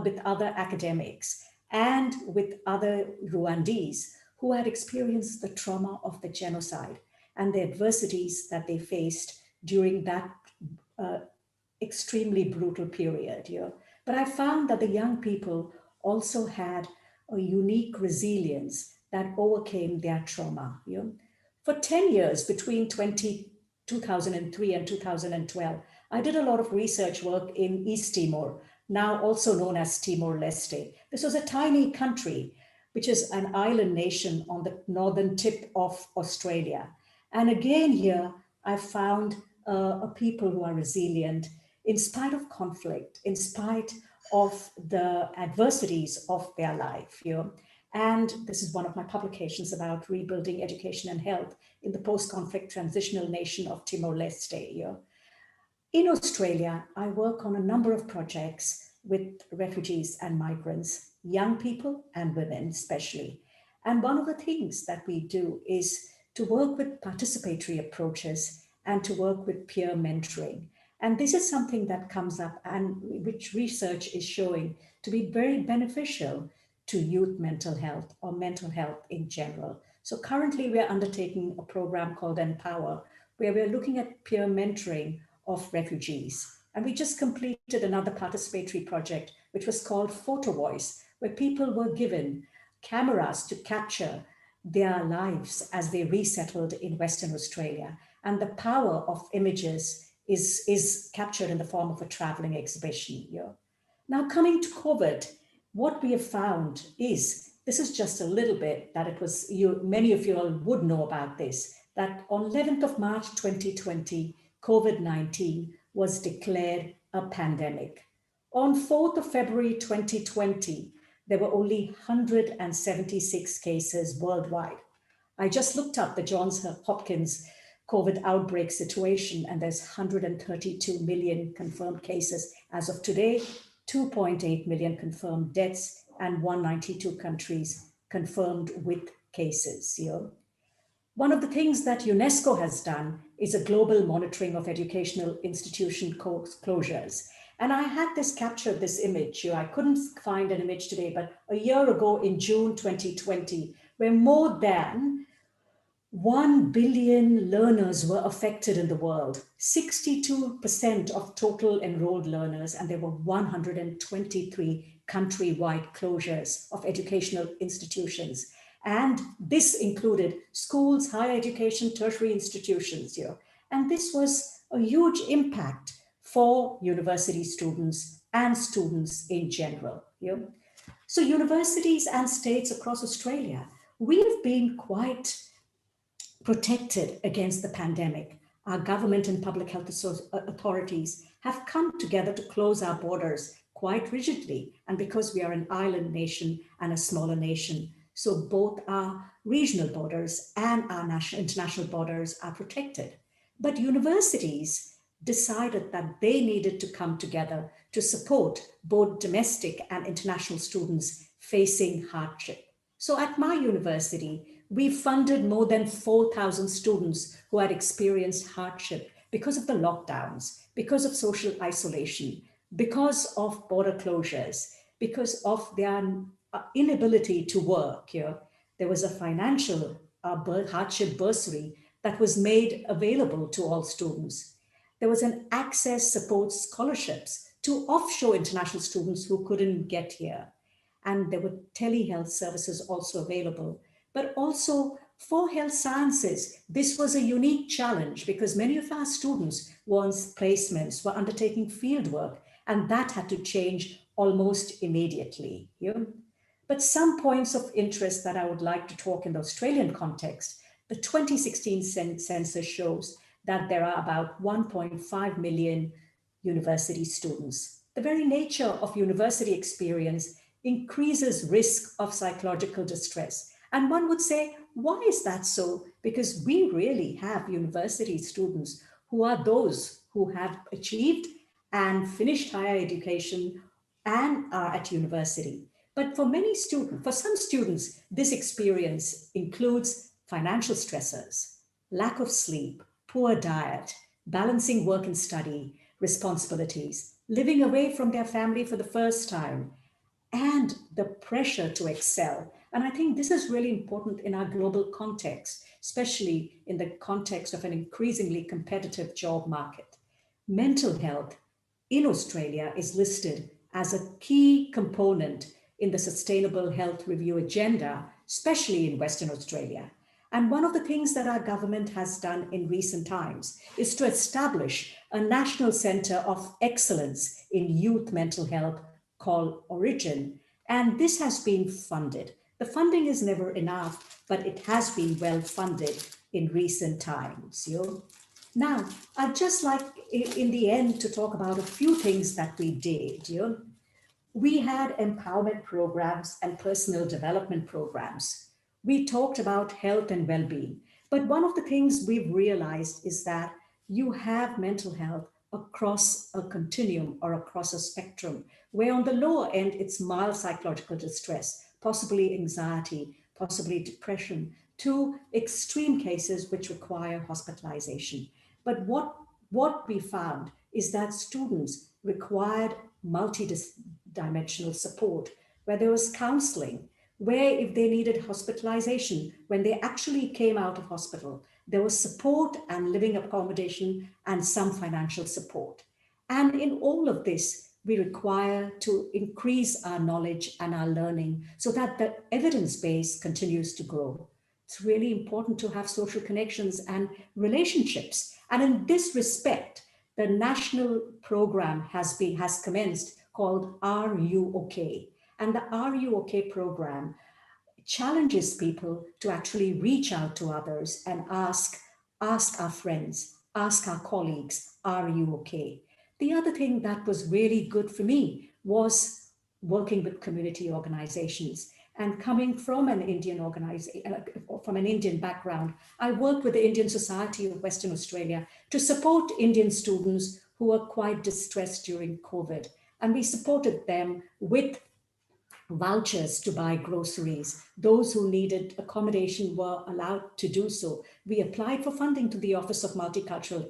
with other academics and with other Rwandese who had experienced the trauma of the genocide and the adversities that they faced during that uh, extremely brutal period. But I found that the young people also had a unique resilience that overcame their trauma. For 10 years, between 2003 and 2012, I did a lot of research work in East Timor, now also known as Timor-Leste. This was a tiny country, which is an island nation on the northern tip of Australia. And again, here I found a people who are resilient in spite of conflict, in spite of the adversities of their life. And this is one of my publications about rebuilding education and health in the post-conflict transitional nation of Timor-Leste. In Australia, I work on a number of projects with refugees and migrants, young people and women especially. And one of the things that we do is to work with participatory approaches and to work with peer mentoring. And this is something that comes up and which research is showing to be very beneficial to youth mental health or mental health in general. So currently we're undertaking a program called Empower, where we're looking at peer mentoring of refugees. And we just completed another participatory project, which was called Photo Voice, where people were given cameras to capture their lives as they resettled in Western Australia. And the power of images is captured in the form of a traveling exhibition. Now, coming to COVID, what we have found is, this is just a little bit that it was, many of you all would know about this, that on 11th of March 2020, COVID-19 was declared a pandemic. On 4th of February 2020, there were only 176 cases worldwide. I just looked up the Johns Hopkins COVID outbreak situation, and there's 132 million confirmed cases as of today, 2.8 million confirmed deaths, and 192 countries confirmed with cases. One of the things that UNESCO has done is a global monitoring of educational institution closures. And I had this captured, this image. I couldn't find an image today, but a year ago in June 2020, where more than 1 billion learners were affected in the world, 62% of total enrolled learners, and there were 123 countrywide closures of educational institutions. And this included schools, higher education, tertiary institutions. And this was a huge impact for university students and students in general. So universities and states across Australia, we have been quite protected against the pandemic. Our government and public health authorities have come together to close our borders quite rigidly. And because we are an island nation and a smaller nation, so both our regional borders and our international borders are protected. But universities decided that they needed to come together to support both domestic and international students facing hardship. So at my university, we funded more than 4,000 students who had experienced hardship because of the lockdowns, because of social isolation, because of border closures, because of their inability to work. There was a financial hardship bursary that was made available to all students. There was an access support scholarships to offshore international students who couldn't get here. And there were telehealth services also available. But also for health sciences, this was a unique challenge because many of our students were on placements, were undertaking field work, and that had to change almost immediately. But some points of interest that I would like to talk in the Australian context, the 2016 census shows that there are about 1.5 million university students. The very nature of university experience increases risk of psychological distress. And one would say, why is that so? Because we really have university students who are those who have achieved and finished higher education and are at university. But for many students, for some students, this experience includes financial stressors, lack of sleep, poor diet, balancing work and study, responsibilities, living away from their family for the first time, and the pressure to excel. And I think this is really important in our global context, especially in the context of an increasingly competitive job market. Mental health in Australia is listed as a key component in the Sustainable Health Review agenda, especially in Western Australia. And one of the things that our government has done in recent times is to establish a national centre of excellence in youth mental health called Origin. And this has been funded. The funding is never enough, but it has been well funded in recent times. Now, I'd just like in the end to talk about a few things that we did. We had empowerment programs and personal development programs. We talked about health and well-being. But one of the things we've realized is that you have mental health across a continuum or across a spectrum, where on the lower end, it's mild psychological distress, possibly anxiety, possibly depression, to extreme cases which require hospitalization. But what we found is that students required multi-dimensional support, where there was counseling, where if they needed hospitalization, when they actually came out of hospital, there was support and living accommodation and some financial support. And in all of this, we require to increase our knowledge and our learning so that the evidence base continues to grow. It's really important to have social connections and relationships. And in this respect, the national program has commenced called Are You OK? And the Are You OK program challenges people to actually reach out to others and ask our friends, ask our colleagues, are you okay? The other thing that was really good for me was working with community organizations. And coming from an from an Indian background, I worked with the Indian Society of Western Australia to support Indian students who were quite distressed during COVID. And we supported them with vouchers to buy groceries. Those who needed accommodation were allowed to do so. We applied for funding to the Office of Multicultural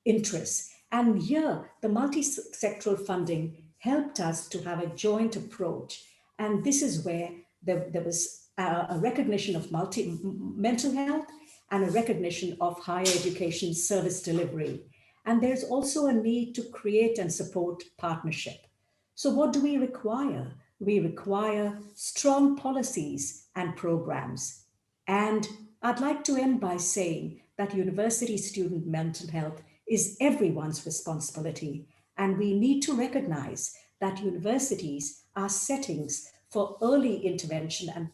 Interests. And here, the multi-sectoral funding helped us to have a joint approach. And this is where there was a recognition of mental health and a recognition of higher education service delivery. And there's also a need to create and support partnership. So what do we require? We require strong policies and programs. And I'd like to end by saying that university student mental health is everyone's responsibility. And we need to recognize that universities are settings for early intervention and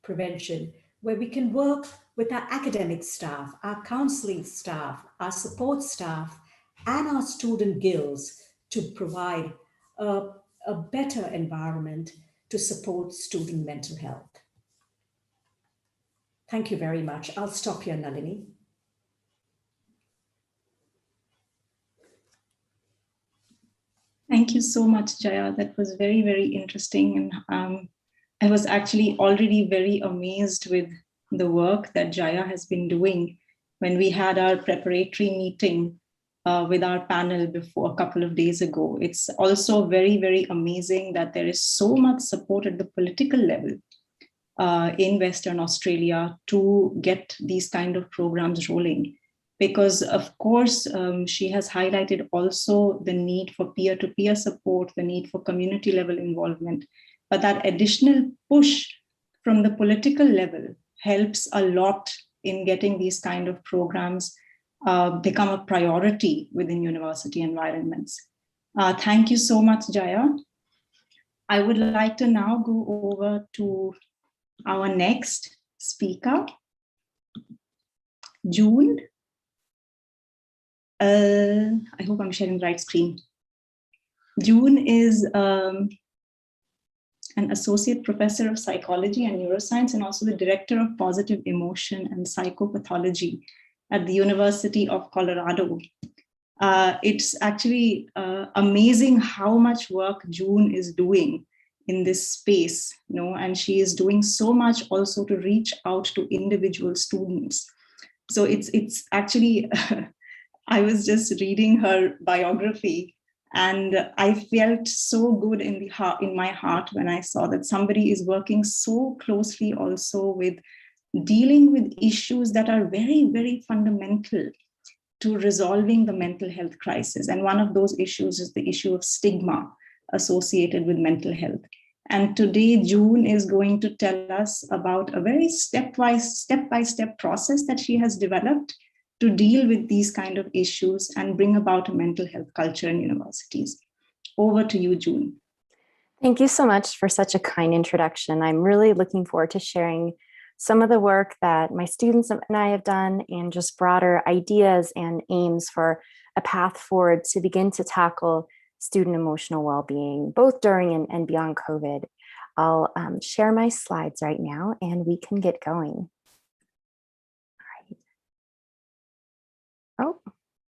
prevention, where we can work with our academic staff, our counseling staff, our support staff, and our student guilds to provide a better environment to support student mental health. Thank you very much. I'll stop here, Nalini. Thank you so much, Jaya. That was very, very interesting. And I was actually already very amazed with the work that Jaya has been doing. When we had our preparatory meeting with our panel before a couple of days ago, it's also very, very amazing that there is so much support at the political level in Western Australia to get these kind of programs rolling. Because of course, she has highlighted also the need for peer-to-peer support, the need for community level involvement, but that additional push from the political level helps a lot in getting these kind of programs become a priority within university environments. Thank you so much, Jaya. I would like to now go over to our next speaker, June. I hope I'm sharing the right screen. June is an associate professor of psychology and neuroscience and also the director of positive emotion and psychopathology at the University of Colorado. It's actually amazing how much work June is doing in this space, and she is doing so much also to reach out to individual students. So it's actually, I was just reading her biography, And I felt so good in my heart when I saw that somebody is working so closely also with dealing with issues that are very, very fundamental to resolving the mental health crisis. And one of those issues is the issue of stigma associated with mental health. And today, June is going to tell us about a very step-by-step process that she has developed to deal with these kind of issues and bring about a mental health culture in universities. Over to you, June. Thank you so much for such a kind introduction. I'm really looking forward to sharing some of the work that my students and I have done and just broader ideas and aims for a path forward to begin to tackle student emotional well-being, both during and beyond COVID. I'll share my slides right now and we can get going. All right. Oh,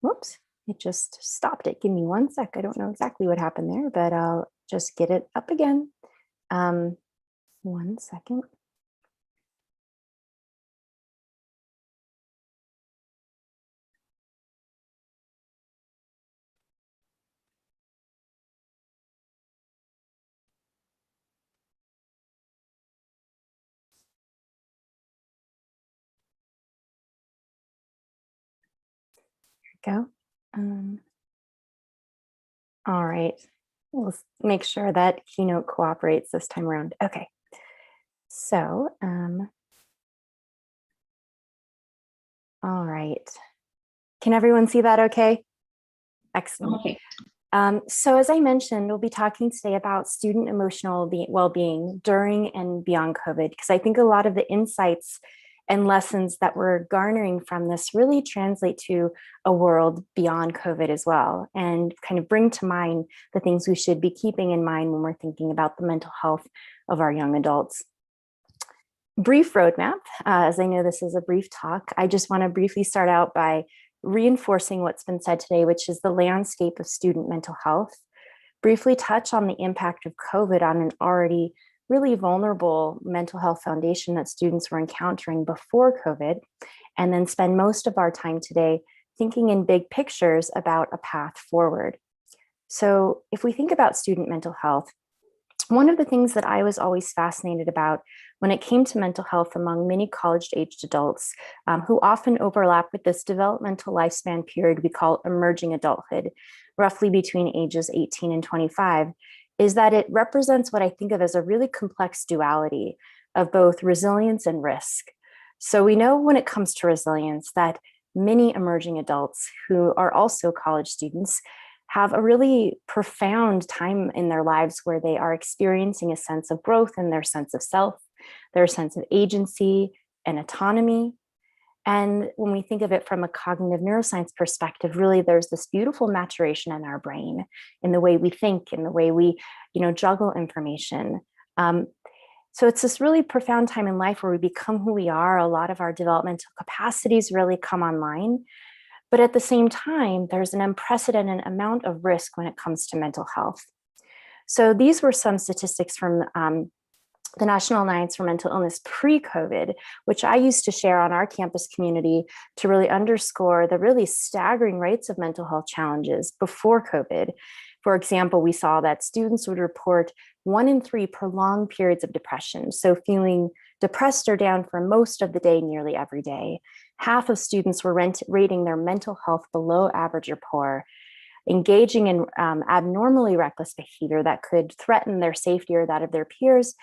whoops, it just stopped it. Give me 1 sec. I don't know exactly what happened there, but I'll just get it up again. 1 second. Go. All right, we'll make sure that Keynote cooperates this time around. Okay, so, all right. Can everyone see that okay? Excellent. Okay. So as I mentioned, we'll be talking today about student emotional well-being during and beyond COVID, because I think a lot of the insights and lessons that we're garnering from this really translate to a world beyond COVID as well, and kind of bring to mind the things we should be keeping in mind when we're thinking about the mental health of our young adults. Brief roadmap, as I know this is a brief talk, I just want to briefly start out by reinforcing what's been said today, which is the landscape of student mental health, briefly touch on the impact of COVID on an already really vulnerable mental health foundation that students were encountering before COVID, and then spend most of our time today thinking in big pictures about a path forward. So if we think about student mental health, one of the things that I was always fascinated about when it came to mental health among many college-aged adults who often overlap with this developmental lifespan period we call emerging adulthood, roughly between ages 18 and 25, is that it represents what I think of as a really complex duality of both resilience and risk. So we know when it comes to resilience that many emerging adults who are also college students have a really profound time in their lives where they are experiencing a sense of growth in their sense of self, their sense of agency and autonomy. And when we think of it from a cognitive neuroscience perspective, really there's this beautiful maturation in our brain, in the way we think, in the way we, juggle information. So it's this really profound time in life where we become who we are. A lot of our developmental capacities really come online. But at the same time, there's an unprecedented amount of risk when it comes to mental health. So these were some statistics from the National Alliance for Mental Illness pre-COVID, which I used to share on our campus community to really underscore the really staggering rates of mental health challenges before COVID. For example, we saw that students would report 1 in 3 prolonged periods of depression, so feeling depressed or down for most of the day, nearly every day. Half of students were rating their mental health below average or poor, engaging in abnormally reckless behavior that could threaten their safety or that of their peers,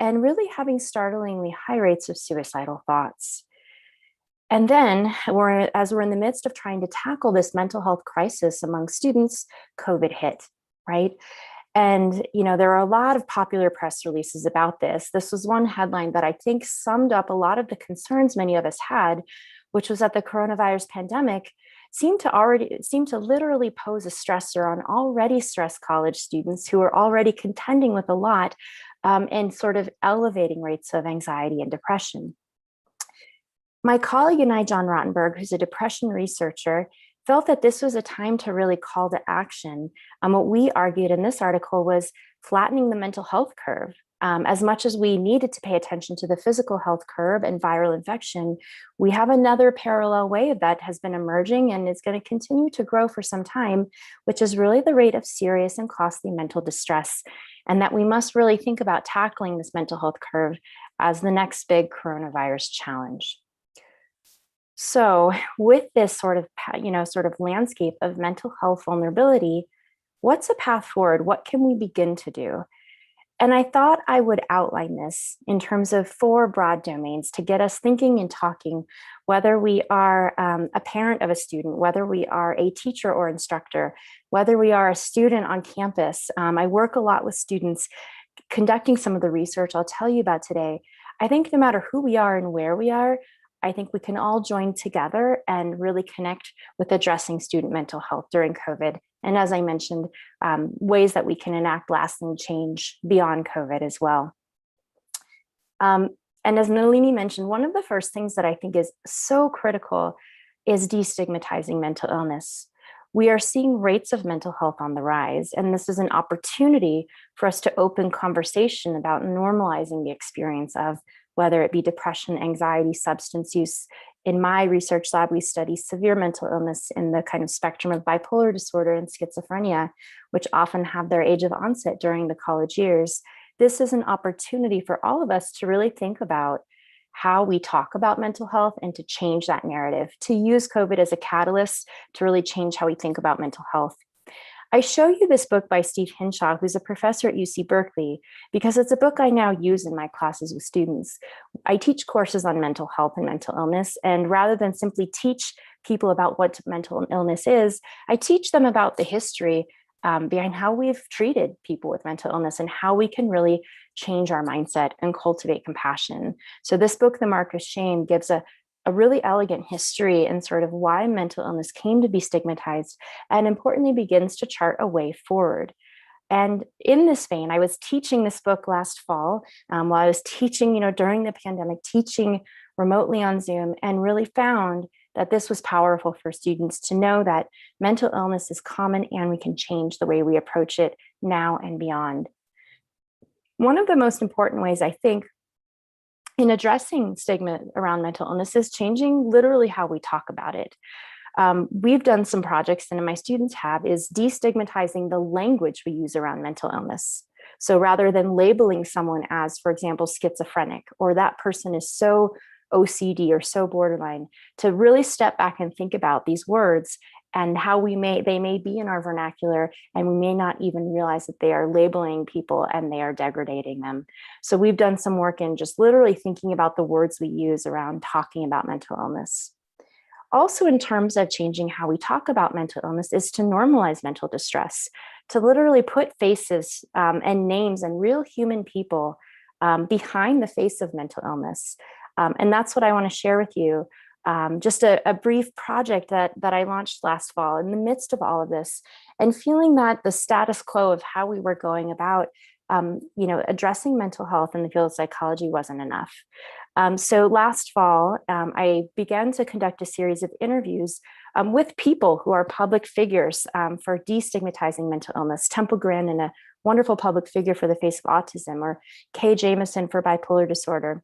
and really having startlingly high rates of suicidal thoughts. And then, as we're in the midst of trying to tackle this mental health crisis among students, COVID hit, right? And, there are a lot of popular press releases about this. This was one headline that I think summed up a lot of the concerns many of us had, which was that the coronavirus pandemic seemed to literally pose a stressor on already stressed college students who are already contending with a lot and sort of elevating rates of anxiety and depression. My colleague and I, John Rottenberg, who's a depression researcher, felt that this was a time to really call to action. What we argued in this article was flattening the mental health curve, As much as we needed to pay attention to the physical health curve and viral infection, we have another parallel wave that has been emerging and is going to continue to grow for some time, which is really the rate of serious and costly mental distress, and that we must really think about tackling this mental health curve as the next big coronavirus challenge. So with this sort of landscape of mental health vulnerability, what's a path forward? What can we begin to do? And I thought I would outline this in terms of 4 broad domains to get us thinking and talking, whether we are a parent of a student, whether we are a teacher or instructor, whether we are a student on campus. I work a lot with students conducting some of the research I'll tell you about today. I think no matter who we are and where we are, I think we can all join together and really connect with addressing student mental health during COVID. And as I mentioned, ways that we can enact lasting change beyond COVID as well. And as Nalini mentioned, one of the first things that I think is so critical is destigmatizing mental illness. We are seeing rates of mental health on the rise, and this is an opportunity for us to open conversation about normalizing the experience of whether it be depression, anxiety, substance use. In my research lab, we study severe mental illness in the kind of spectrum of bipolar disorder and schizophrenia, which often have their age of onset during the college years. This is an opportunity for all of us to really think about how we talk about mental health and to change that narrative, to use COVID as a catalyst to really change how we think about mental health. I show you this book by Steve Hinshaw, who's a professor at UC Berkeley, because it's a book I now use in my classes with students. I teach courses on mental health and mental illness, and rather than simply teach people about what mental illness is, I teach them about the history behind how we've treated people with mental illness and how we can really change our mindset and cultivate compassion. So this book, The Mark of Shame, gives a really elegant history and sort of why mental illness came to be stigmatized, and importantly begins to chart a way forward. And in this vein, I was teaching this book last fall while I was teaching, during the pandemic, teaching remotely on Zoom, and really found that this was powerful for students to know that mental illness is common and we can change the way we approach it now and beyond. One of the most important ways, I think, in addressing stigma around mental illness is changing literally how we talk about it. We've done some projects, and my students have, is destigmatizing the language we use around mental illness. So rather than labeling someone as, for example, schizophrenic, or that person is so OCD or so borderline, to really step back and think about these words and how they may be in our vernacular, and we may not even realize that they are labeling people and they are degrading them. So we've done some work in just literally thinking about the words we use around talking about mental illness. Also, in terms of changing how we talk about mental illness, is to normalize mental distress, to literally put faces and names and real human people behind the face of mental illness. And that's what I want to share with you. Just a brief project that I launched last fall in the midst of all of this, and feeling that the status quo of how we were going about addressing mental health in the field of psychology wasn't enough. So last fall, I began to conduct a series of interviews with people who are public figures for destigmatizing mental illness. Temple Grandin, a wonderful public figure for the face of autism, or Kay Jamison for bipolar disorder.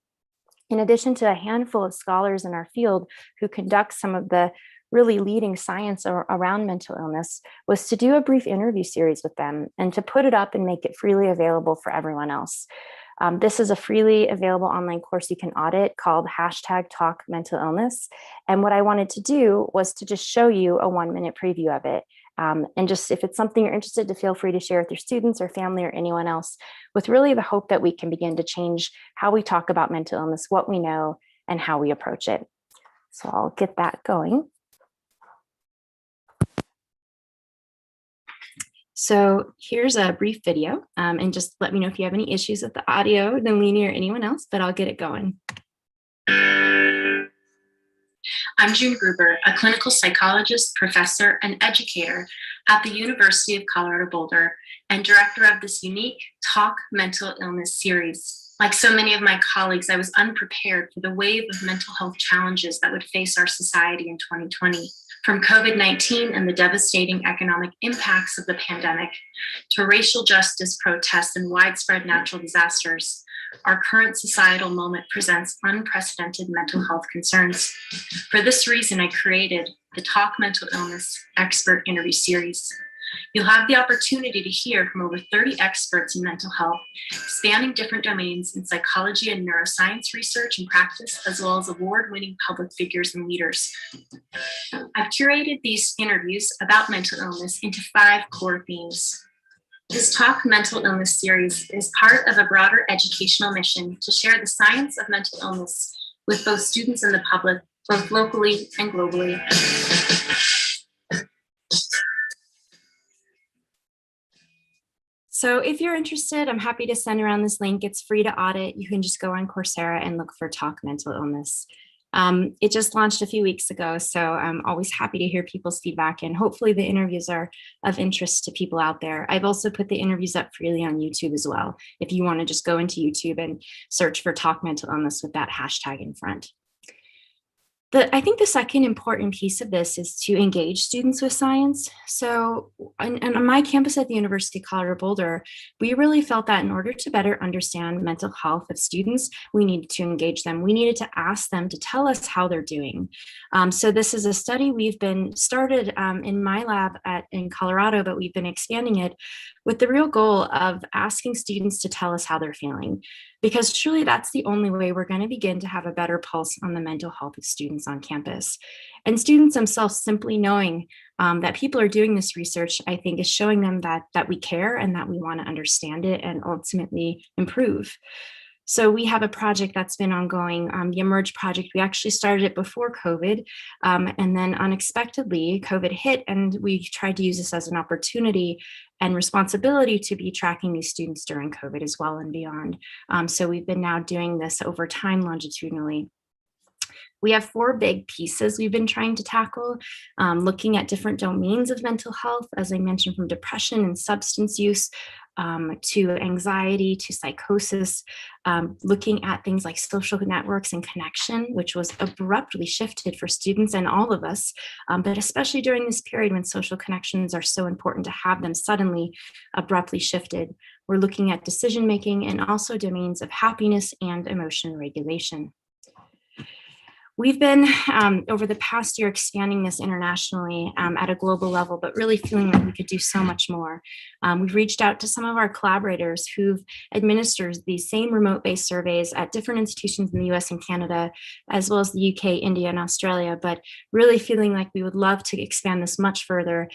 In addition to a handful of scholars in our field who conduct some of the really leading science around mental illness, was to do a brief interview series with them and to put it up and make it freely available for everyone else. This is a freely available online course you can audit called #TalkMentalIllness. And what I wanted to do was to just show you a 1-minute preview of it. And just, if it's something you're interested, to feel free to share with your students or family or anyone else, with really the hope that we can begin to change how we talk about mental illness, what we know, and how we approach it. So I'll get that going. So here's a brief video, and just let me know if you have any issues with the audio, Nalini or anyone else, but I'll get it going. I'm June Gruber, a clinical psychologist, professor, and educator at the University of Colorado Boulder, and director of this unique Talk Mental Illness series. Like so many of my colleagues, I was unprepared for the wave of mental health challenges that would face our society in 2020. From COVID-19 and the devastating economic impacts of the pandemic to racial justice protests and widespread natural disasters, our current societal moment presents unprecedented mental health concerns. For this reason, I created the Talk Mental Illness Expert Interview Series. You'll have the opportunity to hear from over 30 experts in mental health, spanning different domains in psychology and neuroscience research and practice, as well as award-winning public figures and leaders. I've curated these interviews about mental illness into 5 core themes. This Talk Mental Illness series is part of a broader educational mission to share the science of mental illness with both students and the public, both locally and globally. So if you're interested, I'm happy to send around this link. It's free to audit. You can just go on Coursera and look for Talk Mental Illness. It just launched a few weeks ago, so I'm always happy to hear people's feedback, and hopefully the interviews are of interest to people out there. I've also put the interviews up freely on YouTube as well, if you want to just go into YouTube and search for Talk Mental Illness with that hashtag in front. I think the second important piece of this is to engage students with science. So on my campus at the University of Colorado Boulder, we really felt that in order to better understand mental health of students, we needed to engage them. We needed to ask them to tell us how they're doing. So this is a study we've been started in my lab in Colorado, but we've been expanding it with the real goal of asking students to tell us how they're feeling, because truly that's the only way we're going to begin to have a better pulse on the mental health of students on campus. And students themselves simply knowing that people are doing this research, I think, is showing them that we care and that we want to understand it and ultimately improve. So we have a project that's been ongoing, the Emerge project. We actually started it before COVID, and then unexpectedly COVID hit, and we tried to use this as an opportunity and responsibility to be tracking these students during COVID as well and beyond. So we've been now doing this over time longitudinally. We have 4 big pieces we've been trying to tackle, looking at different domains of mental health, as I mentioned, from depression and substance use to anxiety, to psychosis, looking at things like social networks and connection, which was abruptly shifted for students and all of us, but especially during this period when social connections are so important, to have them suddenly abruptly shifted. We're looking at decision-making and also domains of happiness and emotion regulation. We've been, over the past year, expanding this internationally at a global level, but really feeling like we could do so much more. We've reached out to some of our collaborators who've administered these same remote-based surveys at different institutions in the US and Canada, as well as the UK, India, and Australia, but really feeling like we would love to expand this much further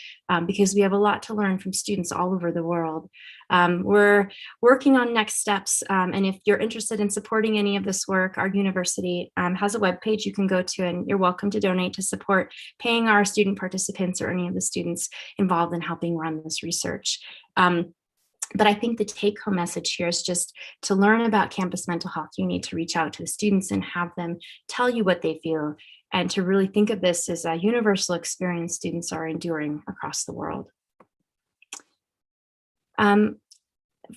because we have a lot to learn from students all over the world. We're working on next steps, and if you're interested in supporting any of this work, our university has a webpage you can go to, and you're welcome to donate to support paying our student participants or any of the students involved in helping run this research. But I think the take-home message here is just to learn about campus mental health, you need to reach out to the students and have them tell you what they feel, and to really think of this as a universal experience students are enduring across the world.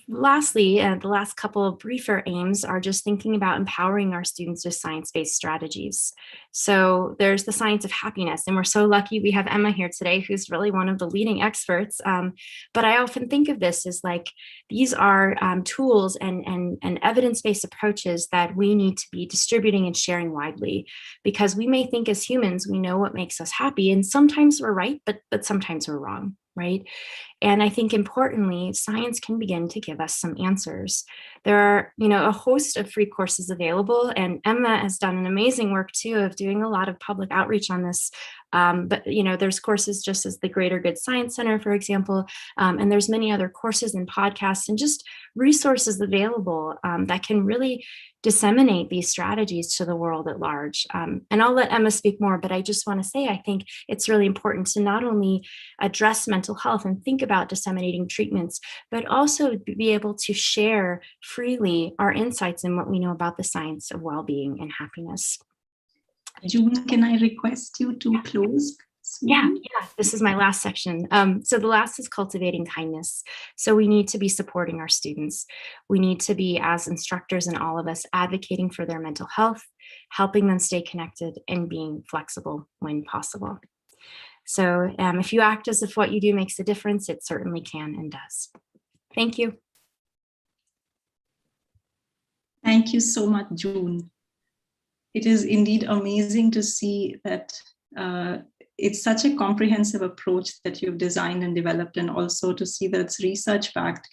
Lastly, the last couple of briefer aims are just thinking about empowering our students with science-based strategies. So there's the science of happiness, and we're so lucky we have Emma here today, who's really one of the leading experts. But I often think of this as like, these are tools and evidence-based approaches that we need to be distributing and sharing widely, because we may think as humans, we know what makes us happy, and sometimes we're right, but sometimes we're wrong. Right? And I think importantly, science can begin to give us some answers. There are, a host of free courses available, and Emma has done an amazing work too of doing a lot of public outreach on this. But there's courses just as the Greater Good Science Center, for example, and there's many other courses and podcasts and just resources available that can really disseminate these strategies to the world at large. And I'll let Emma speak more, but I just want to say, I think it's really important to not only address mental health and think about disseminating treatments, but also be able to share freely our insights and what we know about the science of well-being and happiness. June, can I request you to close? Yeah, this is my last section. So the last is cultivating kindness. So we need to be supporting our students. We need to be, as instructors and all of us, advocating for their mental health, helping them stay connected, and being flexible when possible. So if you act as if what you do makes a difference, it certainly can and does. Thank you. Thank you so much, June. It is indeed amazing to see that it's such a comprehensive approach that you've designed and developed, and also to see that it's research-backed.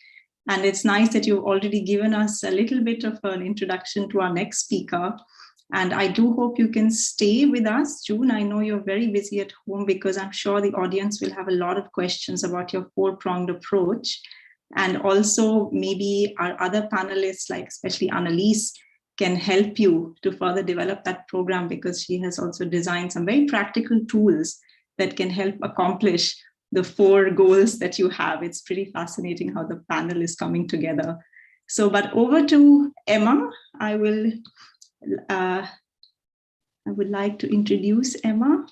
And it's nice that you've already given us a little bit of an introduction to our next speaker. And I do hope you can stay with us, June. I know you're very busy at home, because I'm sure the audience will have a lot of questions about your four-pronged approach. And also maybe our other panelists, like especially Annalise, can help you to further develop that program, because she has also designed some very practical tools that can help accomplish the 4 goals that you have. It's pretty fascinating how the panel is coming together. So, but over to Emma. I would like to introduce Emma.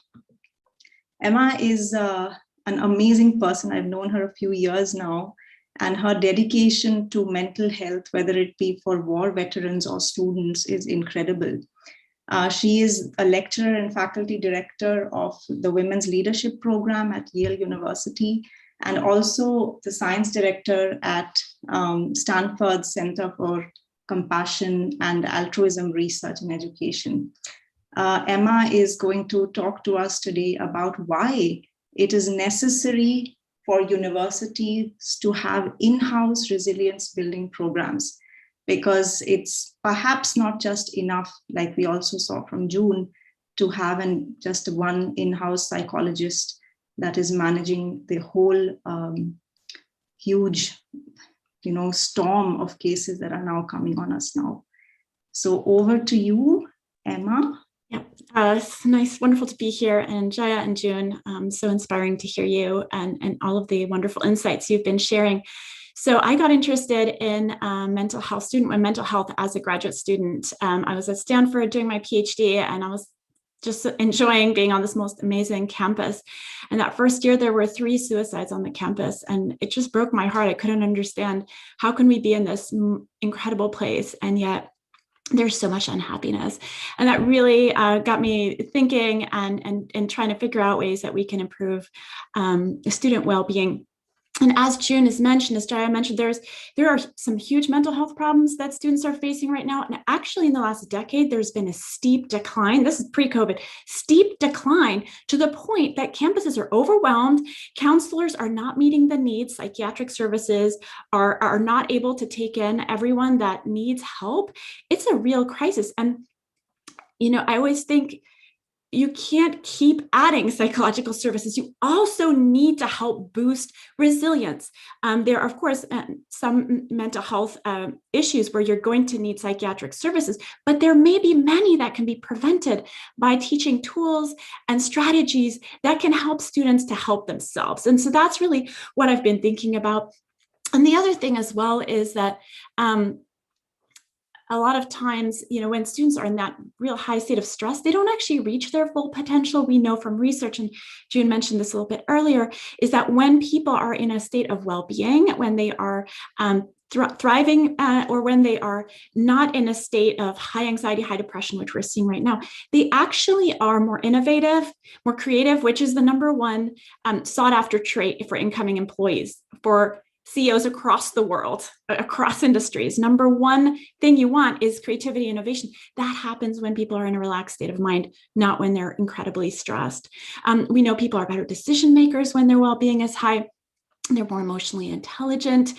Emma is an amazing person. I've known her a few years now, and her dedication to mental health, whether it be for war veterans or students, is incredible. She is a lecturer and faculty director of the Women's Leadership Program at Yale University, and also the science director at Stanford's Center for Compassion and Altruism Research and Education. Emma is going to talk to us today about why it is necessary for universities to have in-house resilience building programs, because it's perhaps not just enough, like we also saw from June, to have just one in-house psychologist that is managing the whole huge storm of cases that are now coming on us now. So over to you, Emma. Yeah, it's nice, wonderful to be here, and Jaya and June, so inspiring to hear you and all of the wonderful insights you've been sharing. So I got interested in mental health as a graduate student. I was at Stanford doing my PhD, and I was just enjoying being on this most amazing campus. And that first year, there were 3 suicides on the campus, and it just broke my heart. I couldn't understand, how can we be in this incredible place, and yet there's so much unhappiness. And that really got me thinking and trying to figure out ways that we can improve student well-being. And as June has mentioned, as Jaya mentioned, there are some huge mental health problems that students are facing right now. And actually in the last decade, there's been a steep decline. This is pre-COVID, steep decline to the point that campuses are overwhelmed. Counselors are not meeting the needs. Psychiatric services are not able to take in everyone that needs help. It's a real crisis. And, I always think, you can't keep adding psychological services. You also need to help boost resilience. There are, of course, some mental health issues where you're going to need psychiatric services, but there may be many that can be prevented by teaching tools and strategies that can help students to help themselves. And so that's really what I've been thinking about. And the other thing as well is that a lot of times, when students are in that real high state of stress, they don't actually reach their full potential. We know from research, and June mentioned this a little bit earlier, is that when people are in a state of well-being, when they are thriving, or when they are not in a state of high anxiety, high depression, which we're seeing right now, they actually are more innovative, more creative, which is the number one sought after trait for incoming employees, for CEOs across the world, across industries. Number one thing you want is creativity, innovation. That happens when people are in a relaxed state of mind, not when they're incredibly stressed. We know people are better decision makers when their well-being is high. They're more emotionally intelligent.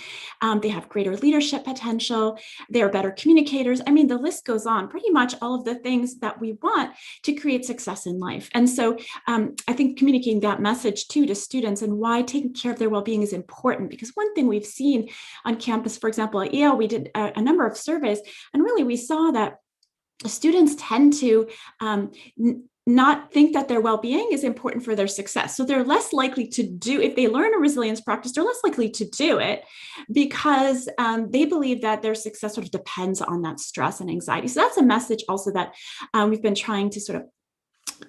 They have greater leadership potential. They're better communicators. I mean, the list goes on. Pretty much all of the things that we want to create success in life. And so I think communicating that message too to students, and why taking care of their well-being is important. Because one thing we've seen on campus, for example, at Yale, we did a number of surveys, and really we saw that students tend to not think that their well-being is important for their success. So they're less likely to do, if they learn a resilience practice, they're less likely to do it because they believe that their success sort of depends on that stress and anxiety. So that's a message also that we've been trying to sort of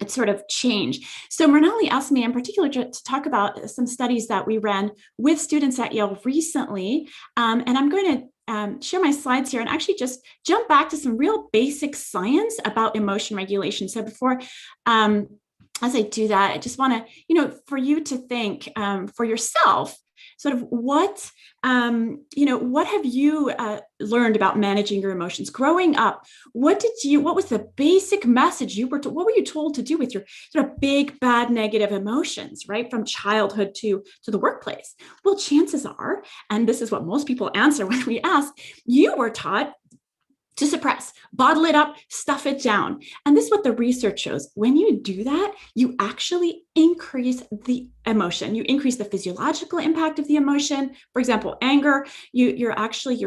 sort of change. So Mrinali asked me in particular to talk about some studies that we ran with students at Yale recently. And I'm going to share my slides here and actually just jump back to some real basic science about emotion regulation. So before, as I do that, I just want to, for you to think for yourself, sort of what have you learned about managing your emotions growing up? What was the basic message what were you told to do with your sort of big, bad, negative emotions, right? From childhood to the workplace? Well, chances are, and this is what most people answer when we ask, you were taught to suppress, bottle it up, stuff it down. And this is what the research shows. When you do that, you actually increase the emotion. You increase the physiological impact of the emotion. For example, anger, your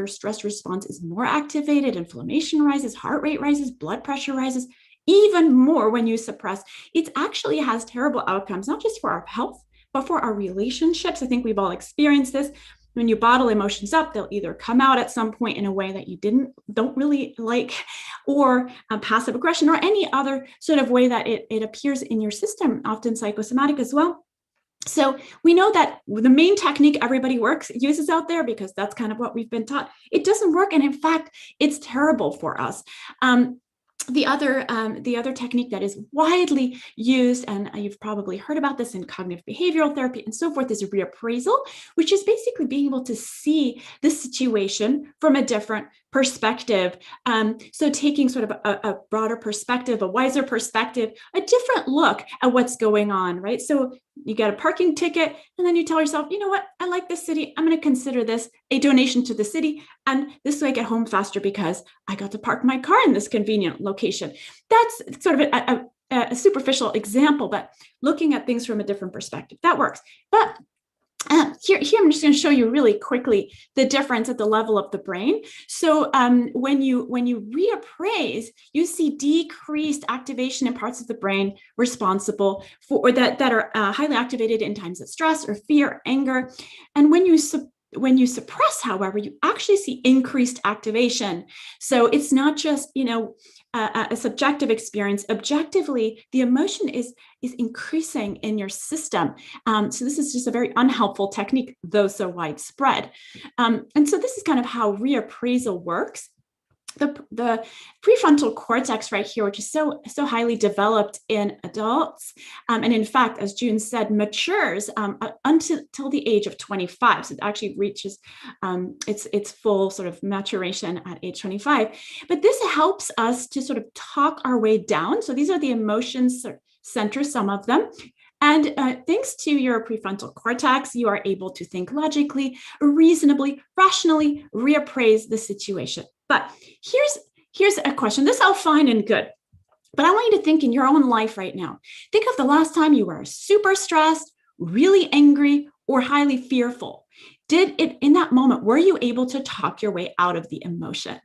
stress response is more activated, inflammation rises, heart rate rises, blood pressure rises. Even more when you suppress. It actually has terrible outcomes, not just for our health, but for our relationships. I think we've all experienced this. When you bottle emotions up, they'll either come out at some point in a way that you don't really like, or passive aggression, or any other sort of way that it appears in your system, often psychosomatic as well. So we know that the main technique everybody uses out there, because that's kind of what we've been taught, it doesn't work. And in fact, it's terrible for us. The other technique that is widely used, and you've probably heard about this in cognitive behavioral therapy and so forth, is reappraisal, which is basically being able to see the situation from a different perspective. So taking sort of a broader perspective, a wiser perspective, a different look at what's going on, right? So you get a parking ticket, and then you tell yourself, you know what, I like this city. I'm going to consider this a donation to the city. And this way I get home faster because I got to park my car in this convenient location. That's sort of a superficial example, but looking at things from a different perspective, that works. But here I'm just going to show you really quickly the difference at the level of the brain. So when you reappraise, you see decreased activation in parts of the brain responsible for, or that are highly activated in times of stress or fear, anger. And when you suppress, however, you actually see increased activation. So it's not just, a subjective experience. Objectively, the emotion is increasing in your system. So this is just a very unhelpful technique, though so widespread. And so this is kind of how reappraisal works. The prefrontal cortex right here, which is so highly developed in adults, and in fact, as June said, matures until the age of 25. So it actually reaches its full sort of maturation at age 25. But this helps us to sort of talk our way down. So these are the emotions centers, some of them. And thanks to your prefrontal cortex, you are able to think logically, reasonably, rationally, reappraise the situation. But here's a question. This is all fine and good, but I want you to think in your own life right now. Think of the last time you were super stressed, really angry, or highly fearful. In that moment, were you able to talk your way out of the emotion?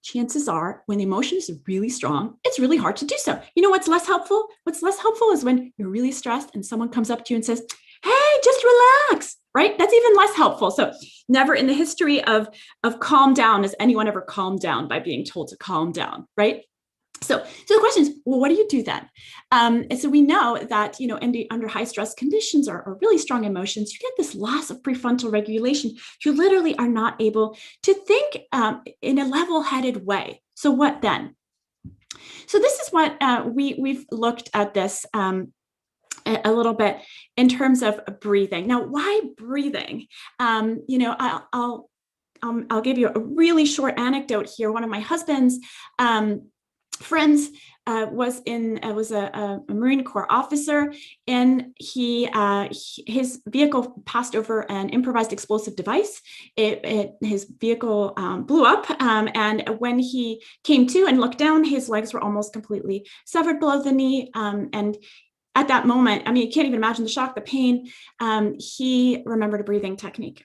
Chances are when the emotion is really strong, it's really hard to do so. You know what's less helpful? What's less helpful is when you're really stressed and someone comes up to you and says, hey, just relax, right? That's even less helpful. So never in the history of calm down has anyone ever calmed down by being told to calm down, right? So the question is, well, what do you do then? And so we know that, under high stress conditions or really strong emotions, you get this loss of prefrontal regulation. You literally are not able to think in a level-headed way. So what then? So this is what we've looked at this a little bit in terms of breathing. Now, why breathing? I'll give you a really short anecdote here. One of my husband's friends was a Marine Corps officer, and his vehicle passed over an improvised explosive device. His vehicle blew up, and when he came to and looked down, his legs were almost completely severed below the knee, and at that moment, I mean, you can't even imagine the shock, the pain. He remembered a breathing technique.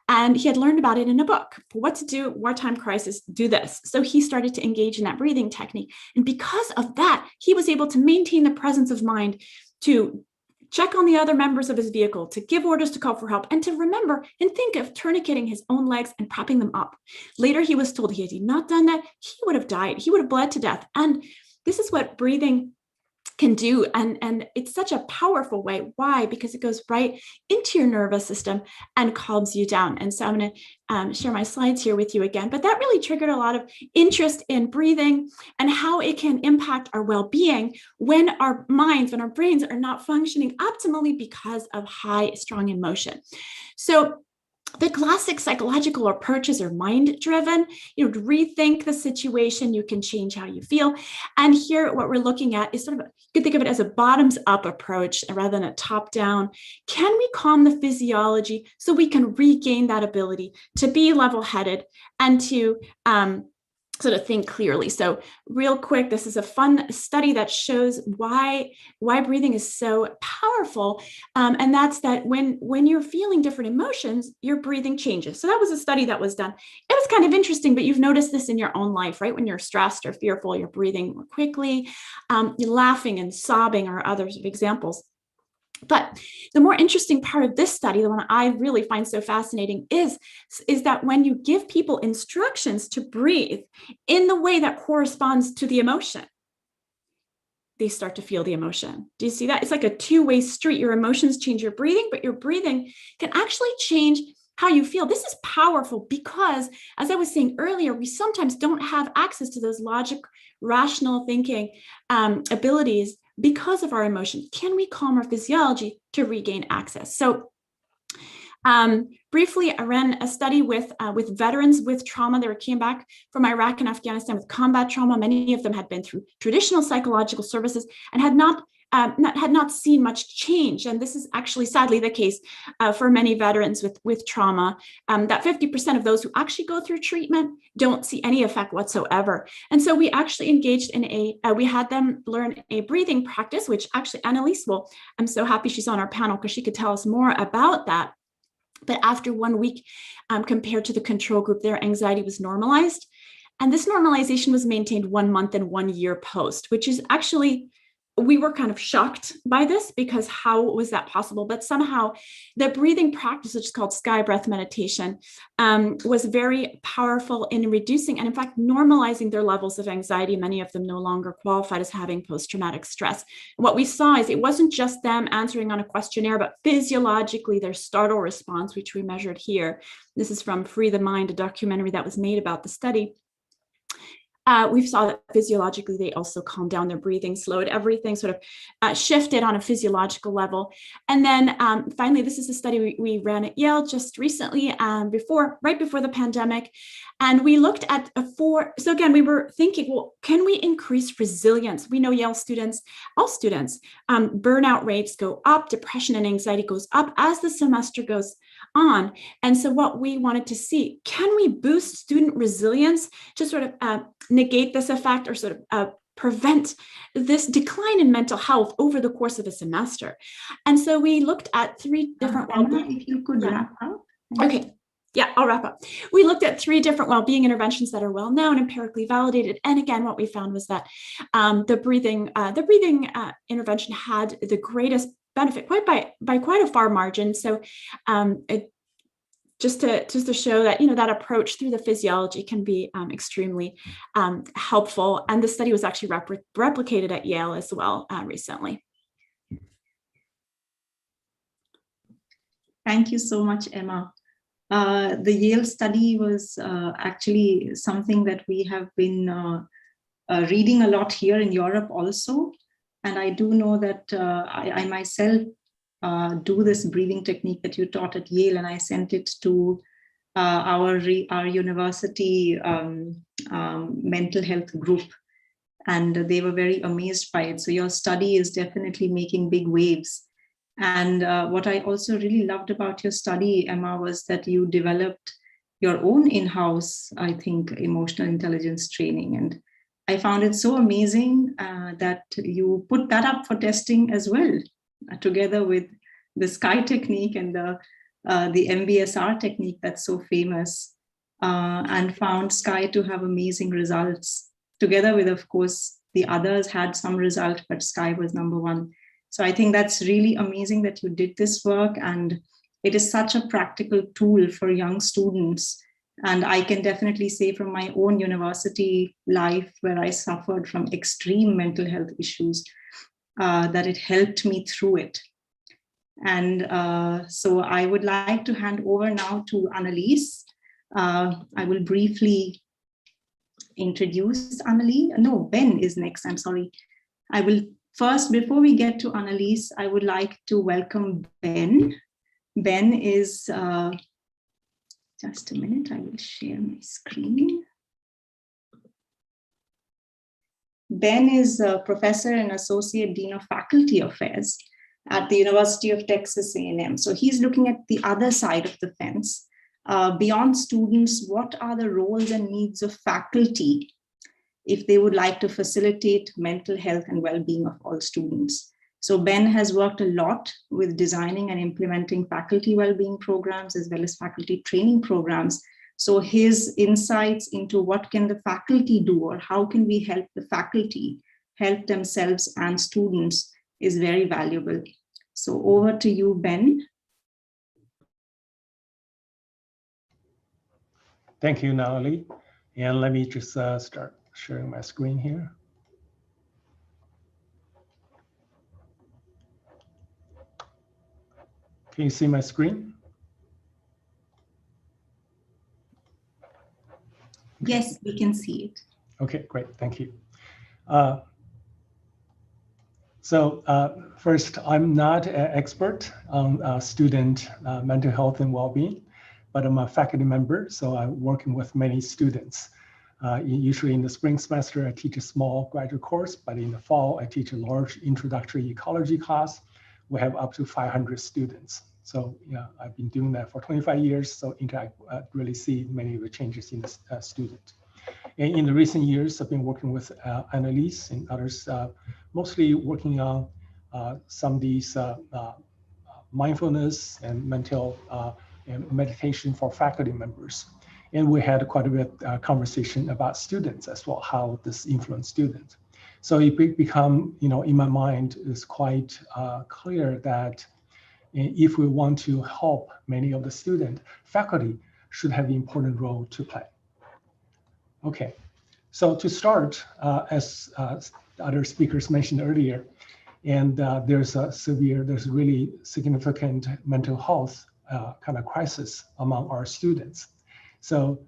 And he had learned about it in a book. What to do, wartime crisis, do this. So he started to engage in that breathing technique. And because of that, he was able to maintain the presence of mind to check on the other members of his vehicle, to give orders to call for help, and to remember and think of tourniqueting his own legs and propping them up. Later, he was told he had not done that, he would have died. He would have bled to death. And this is what breathing can do. And it's such a powerful way. Why? Because it goes right into your nervous system and calms you down. And so I'm going to share my slides here with you again. But that really triggered a lot of interest in breathing and how it can impact our well-being when our minds, when our brains are not functioning optimally because of high, strong emotion. So the classic psychological approaches are mind-driven. To rethink the situation, you can change how you feel. And here, what we're looking at is sort of, you could think of it as a bottoms-up approach rather than a top-down. Can we calm the physiology so we can regain that ability to be level-headed and to sort of think clearly? So real quick, this is a fun study that shows why breathing is so powerful. And that's that when you're feeling different emotions, your breathing changes. So that was a study that was done. It was kind of interesting, but you've noticed this in your own life, right? When you're stressed or fearful, you're breathing more quickly. You're laughing and sobbing are other examples. But the more interesting part of this study, the one I really find so fascinating, is that when you give people instructions to breathe in the way that corresponds to the emotion, they start to feel the emotion. Do you see that? It's like a two-way street. Your emotions change your breathing, but your breathing can actually change how you feel. This is powerful because, as I was saying earlier, we sometimes don't have access to those logic, rational thinking abilities because of our emotions. Can we calm our physiology to regain access? So briefly, I ran a study with veterans with trauma. They came back from Iraq and Afghanistan with combat trauma. Many of them had been through traditional psychological services and had not seen much change. And this is actually sadly the case for many veterans with trauma, that 50% of those who actually go through treatment don't see any effect whatsoever. And so we actually engaged in we had them learn a breathing practice, which actually Annalise I'm so happy she's on our panel because she could tell us more about that. But after 1 week, compared to the control group, their anxiety was normalized. And this normalization was maintained 1 month and 1 year post, which is actually, we were kind of shocked by this because how was that possible? But somehow the breathing practice, which is called sky breath meditation, was very powerful in reducing and in fact normalizing their levels of anxiety. Many of them no longer qualified as having post-traumatic stress. What we saw is it wasn't just them answering on a questionnaire, but physiologically their startle response, which we measured here. This is from Free the Mind, a documentary that was made about the study. We saw that physiologically, they also calmed down their breathing, slowed everything, sort of shifted on a physiological level. And then finally, this is a study we ran at Yale just recently, right before the pandemic. And we looked at so again, we were thinking, well, can we increase resilience? We know Yale students, all students, burnout rates go up, depression and anxiety goes up as the semester goes on. And so what we wanted to see, can we boost student resilience to sort of negate this effect or sort of prevent this decline in mental health over the course of a semester? And so we looked at 3 different well-being. If you could wrap up. Okay. Yeah, I'll wrap up. We looked at 3 different well-being interventions that are well-known, empirically validated. And again, what we found was that the breathing intervention had the greatest benefit by quite a far margin. So just to show that, that approach through the physiology can be extremely helpful. And the study was actually replicated at Yale as well recently. Thank you so much, Emma. The Yale study was actually something that we have been reading a lot here in Europe also. And I do know that I myself do this breathing technique that you taught at Yale, and I sent it to our university mental health group, and they were very amazed by it. So your study is definitely making big waves. And what I also really loved about your study, Emma, was that you developed your own in-house, I think, emotional intelligence training. And I found it so amazing that you put that up for testing as well, together with the SKY technique and the MBSR technique that's so famous, and found SKY to have amazing results. Together with, of course, the others had some result, but SKY was number 1. So I think that's really amazing that you did this work, and it is such a practical tool for young students And I can definitely say from my own university life, where I suffered from extreme mental health issues, that it helped me through it. And so I would like to hand over now to Annalise. I will briefly introduce Annalise. No, Ben is next, I'm sorry. I will first, before we get to Annalise, I would like to welcome Ben. Ben is, just a minute, I will share my screen. Ben is a professor and associate dean of faculty affairs at the University of Texas A&M. So he's looking at the other side of the fence. Beyond students, what are the roles and needs of faculty if they would like to facilitate mental health and well-being of all students? So Ben has worked a lot with designing and implementing faculty well-being programs as well as faculty training programs. So his insights into what can the faculty do or how can we help the faculty help themselves and students is very valuable. So over to you, Ben. Thank you, Natalie. And let me just start sharing my screen here. Can you see my screen? Yes, we can see it. Okay, great, thank you. First, I'm not an expert on student mental health and well-being, but I'm a faculty member, so I'm working with many students. Usually in the spring semester, I teach a small graduate course, but in the fall, I teach a large introductory ecology class. We have up to 500 students. So yeah, I've been doing that for 25 years, so I really see many of the changes in the student. And in the recent years, I've been working with Annalise and others, mostly working on some of these mindfulness and mental and meditation for faculty members. And we had quite a bit of conversation about students as well, how this influenced students. So it become, in my mind, it's quite clear that if we want to help many of the students, faculty should have an important role to play. Okay, so to start, as other speakers mentioned earlier, and there's a really significant mental health kind of crisis among our students. So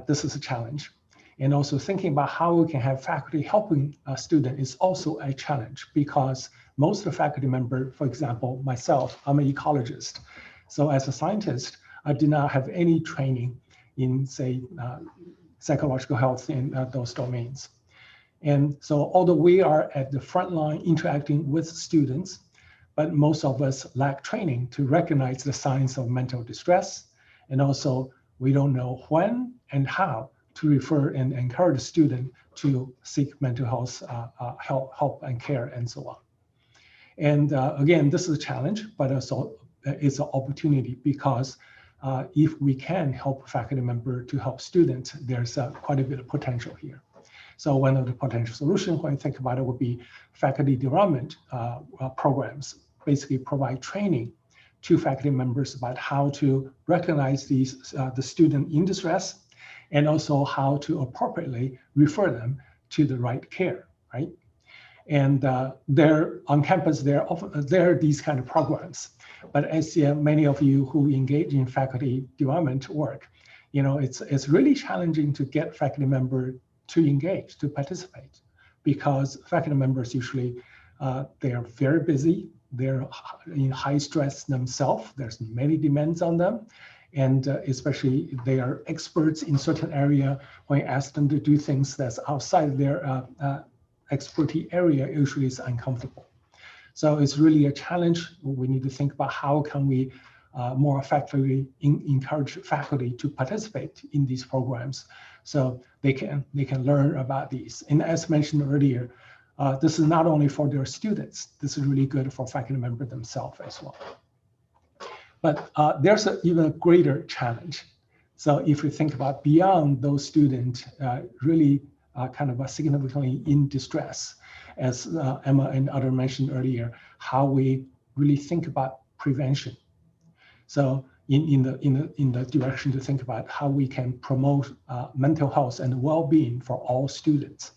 this is a challenge. And also thinking about how we can have faculty helping a student is also a challenge, because most of the faculty member, for example, myself, I'm an ecologist. So as a scientist, I did not have any training in, say, psychological health in those domains. And so although we are at the front line interacting with students, but most of us lack training to recognize the signs of mental distress. And also we don't know when and how to refer and encourage the student to seek mental health help and care and so on. And again, this is a challenge, but also it's an opportunity, because if we can help faculty member to help students, there's quite a bit of potential here. So one of the potential solutions when you think about it would be faculty development programs, basically provide training to faculty members about how to recognize these the student in distress, and also how to appropriately refer them to the right care, right? And there on campus, there are these kind of programs. But as many of you who engage in faculty development work, it's really challenging to get faculty member to engage, to participate, because faculty members usually, they are very busy, they're in high stress themselves, there's many demands on them, and especially they are experts in certain area. When you ask them to do things that's outside their expertise area, usually it's uncomfortable. So it's really a challenge. We need to think about how can we more effectively encourage faculty to participate in these programs, so they can learn about these. And as mentioned earlier, this is not only for their students, this is really good for faculty members themselves as well. But there's an even greater challenge. So if we think about beyond those students really kind of significantly in distress, as Emma and others mentioned earlier, how we really think about prevention. So, in the direction to think about how we can promote mental health and well-being for all students.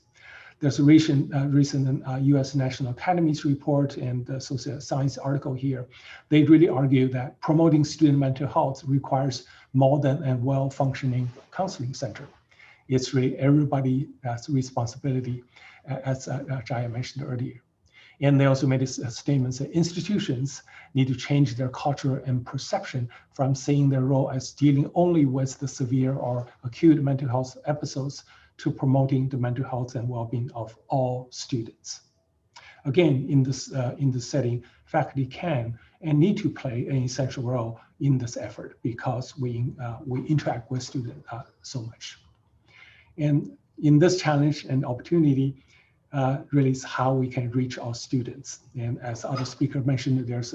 There's a recent U.S. National Academy's report and the social science article here. They really argue that promoting student mental health requires more than a well-functioning counseling center. It's really everybody's responsibility, as Jaya mentioned earlier. And they also made a statement that institutions need to change their culture and perception from seeing their role as dealing only with the severe or acute mental health episodes to promoting the mental health and well-being of all students. Again, in this setting, faculty can and need to play an essential role in this effort because we interact with students so much. And in this challenge and opportunity, really is how we can reach our students. And as other speaker mentioned, there's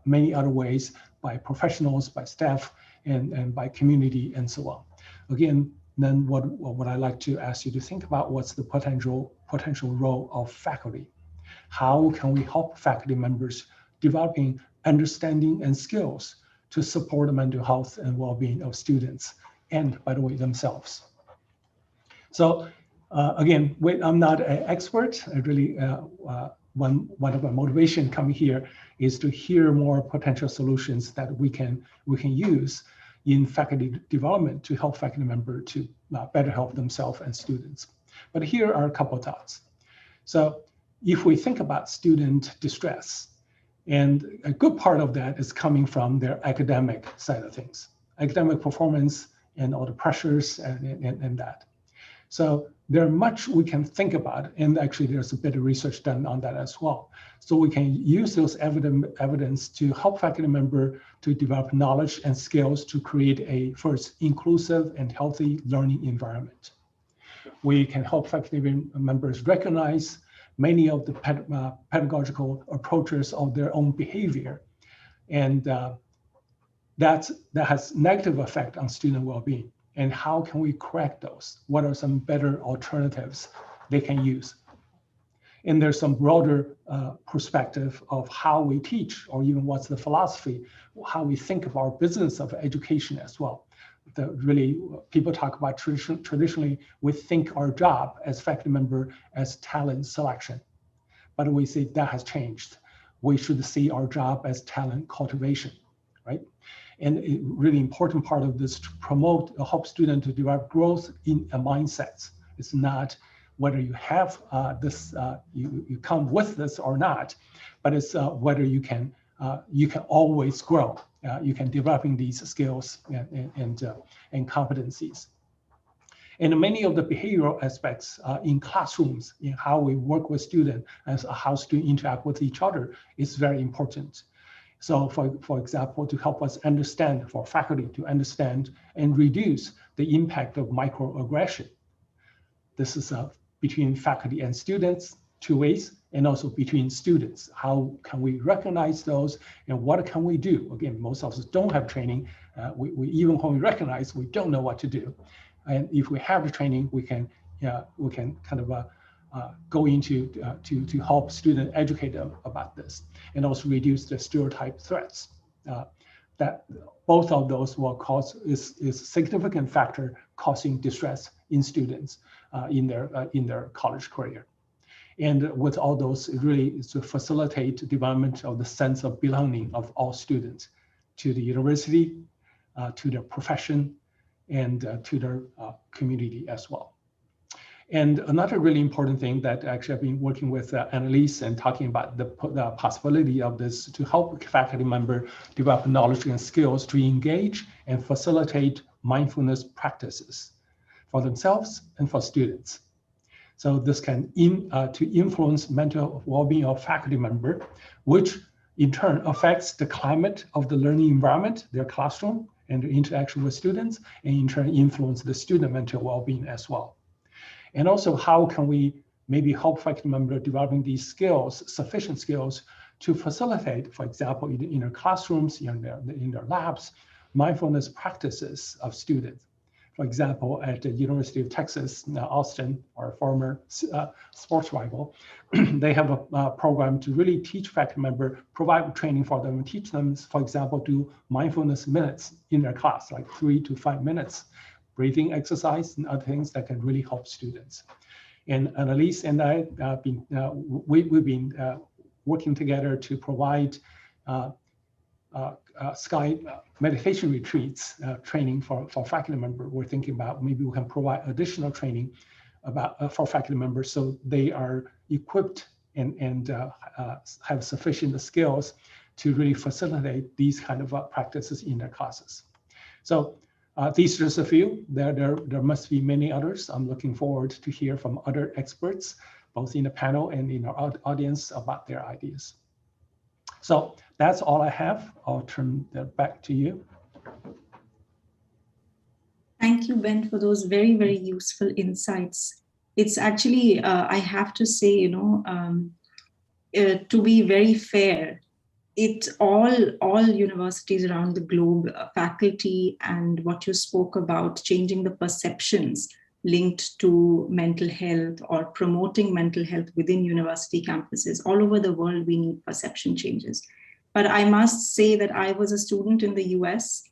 many other ways by professionals, by staff, and by community and so on. Again, then what I like to ask you to think about, what's the potential role of faculty? How can we help faculty members developing understanding and skills to support the mental health and well-being of students and, by the way, themselves? So again, I'm not an expert. I really, one of my motivation coming here is to hear more potential solutions that we can use in faculty development to help faculty members to better help themselves and students. But here are a couple of thoughts. So if we think about student distress, and a good part of that is coming from their academic side of things, academic performance and all the pressures and that. So there's much we can think about, and actually there's a bit of research done on that as well. So we can use those evidence to help faculty members to develop knowledge and skills to create a first inclusive and healthy learning environment. We can help faculty members recognize many of the pedagogical approaches of their own behavior, and that has negative effect on student well-being. And how can we correct those? What are some better alternatives they can use? And there's some broader perspective of how we teach, or even what's the philosophy, how we think of our business of education as well. Really, people talk about traditionally, we think our job as faculty member as talent selection, but we see that has changed. We should see our job as talent cultivation, right? And a really important part of this to promote, help students to develop growth in a mindset. It's not whether you have you come with this or not, but it's whether you can always grow. You can developing these skills and competencies. And many of the behavioral aspects in classrooms, in how we work with students and how students interact with each other is very important. So for example, to help us understand, for faculty to understand and reduce the impact of microaggression. This is between faculty and students, two ways, and also between students. How can we recognize those and what can we do? Again, most of us don't have training. We even when we recognize, we don't know what to do. And if we have the training, we can kind of go into to help students educate them about this, and also reduce the stereotype threats. That both of those will cause is a significant factor causing distress in students in their college career. And with all those, it really is to facilitate development of the sense of belonging of all students to the university, to their profession, and to their community as well. And another really important thing that actually I've been working with Annalise and talking about the possibility of this to help faculty members develop knowledge and skills to engage and facilitate mindfulness practices for themselves and for students. So this can to influence mental well-being of faculty member, which in turn affects the climate of the learning environment, their classroom, and their interaction with students, and in turn influence the student mental well-being as well. And also, how can we maybe help faculty members developing these skills, sufficient skills, to facilitate, for example, in their classrooms, in their labs, mindfulness practices of students. For example, at the University of Texas, Austin, our former sports rival, they have a program to really teach faculty member, provide training for them, and teach them, for example, do mindfulness minutes in their class, like 3 to 5 minutes, breathing exercise and other things that can really help students. And Annalise and I, we've been working together to provide Sky meditation retreats training for faculty members. We're thinking about maybe we can provide additional training about for faculty members so they are equipped and have sufficient skills to really facilitate these kind of practices in their classes. So these are just a few. There must be many others. I'm looking forward to hear from other experts, both in the panel and in our audience, about their ideas. So that's all I have. I'll turn that back to you. Thank you, Ben, for those very, very useful insights. It's actually, I have to say, to be very fair, all universities around the globe, faculty, and what you spoke about, changing the perceptions linked to mental health or promoting mental health within university campuses. All over the world, we need perception changes. But I must say that I was a student in the US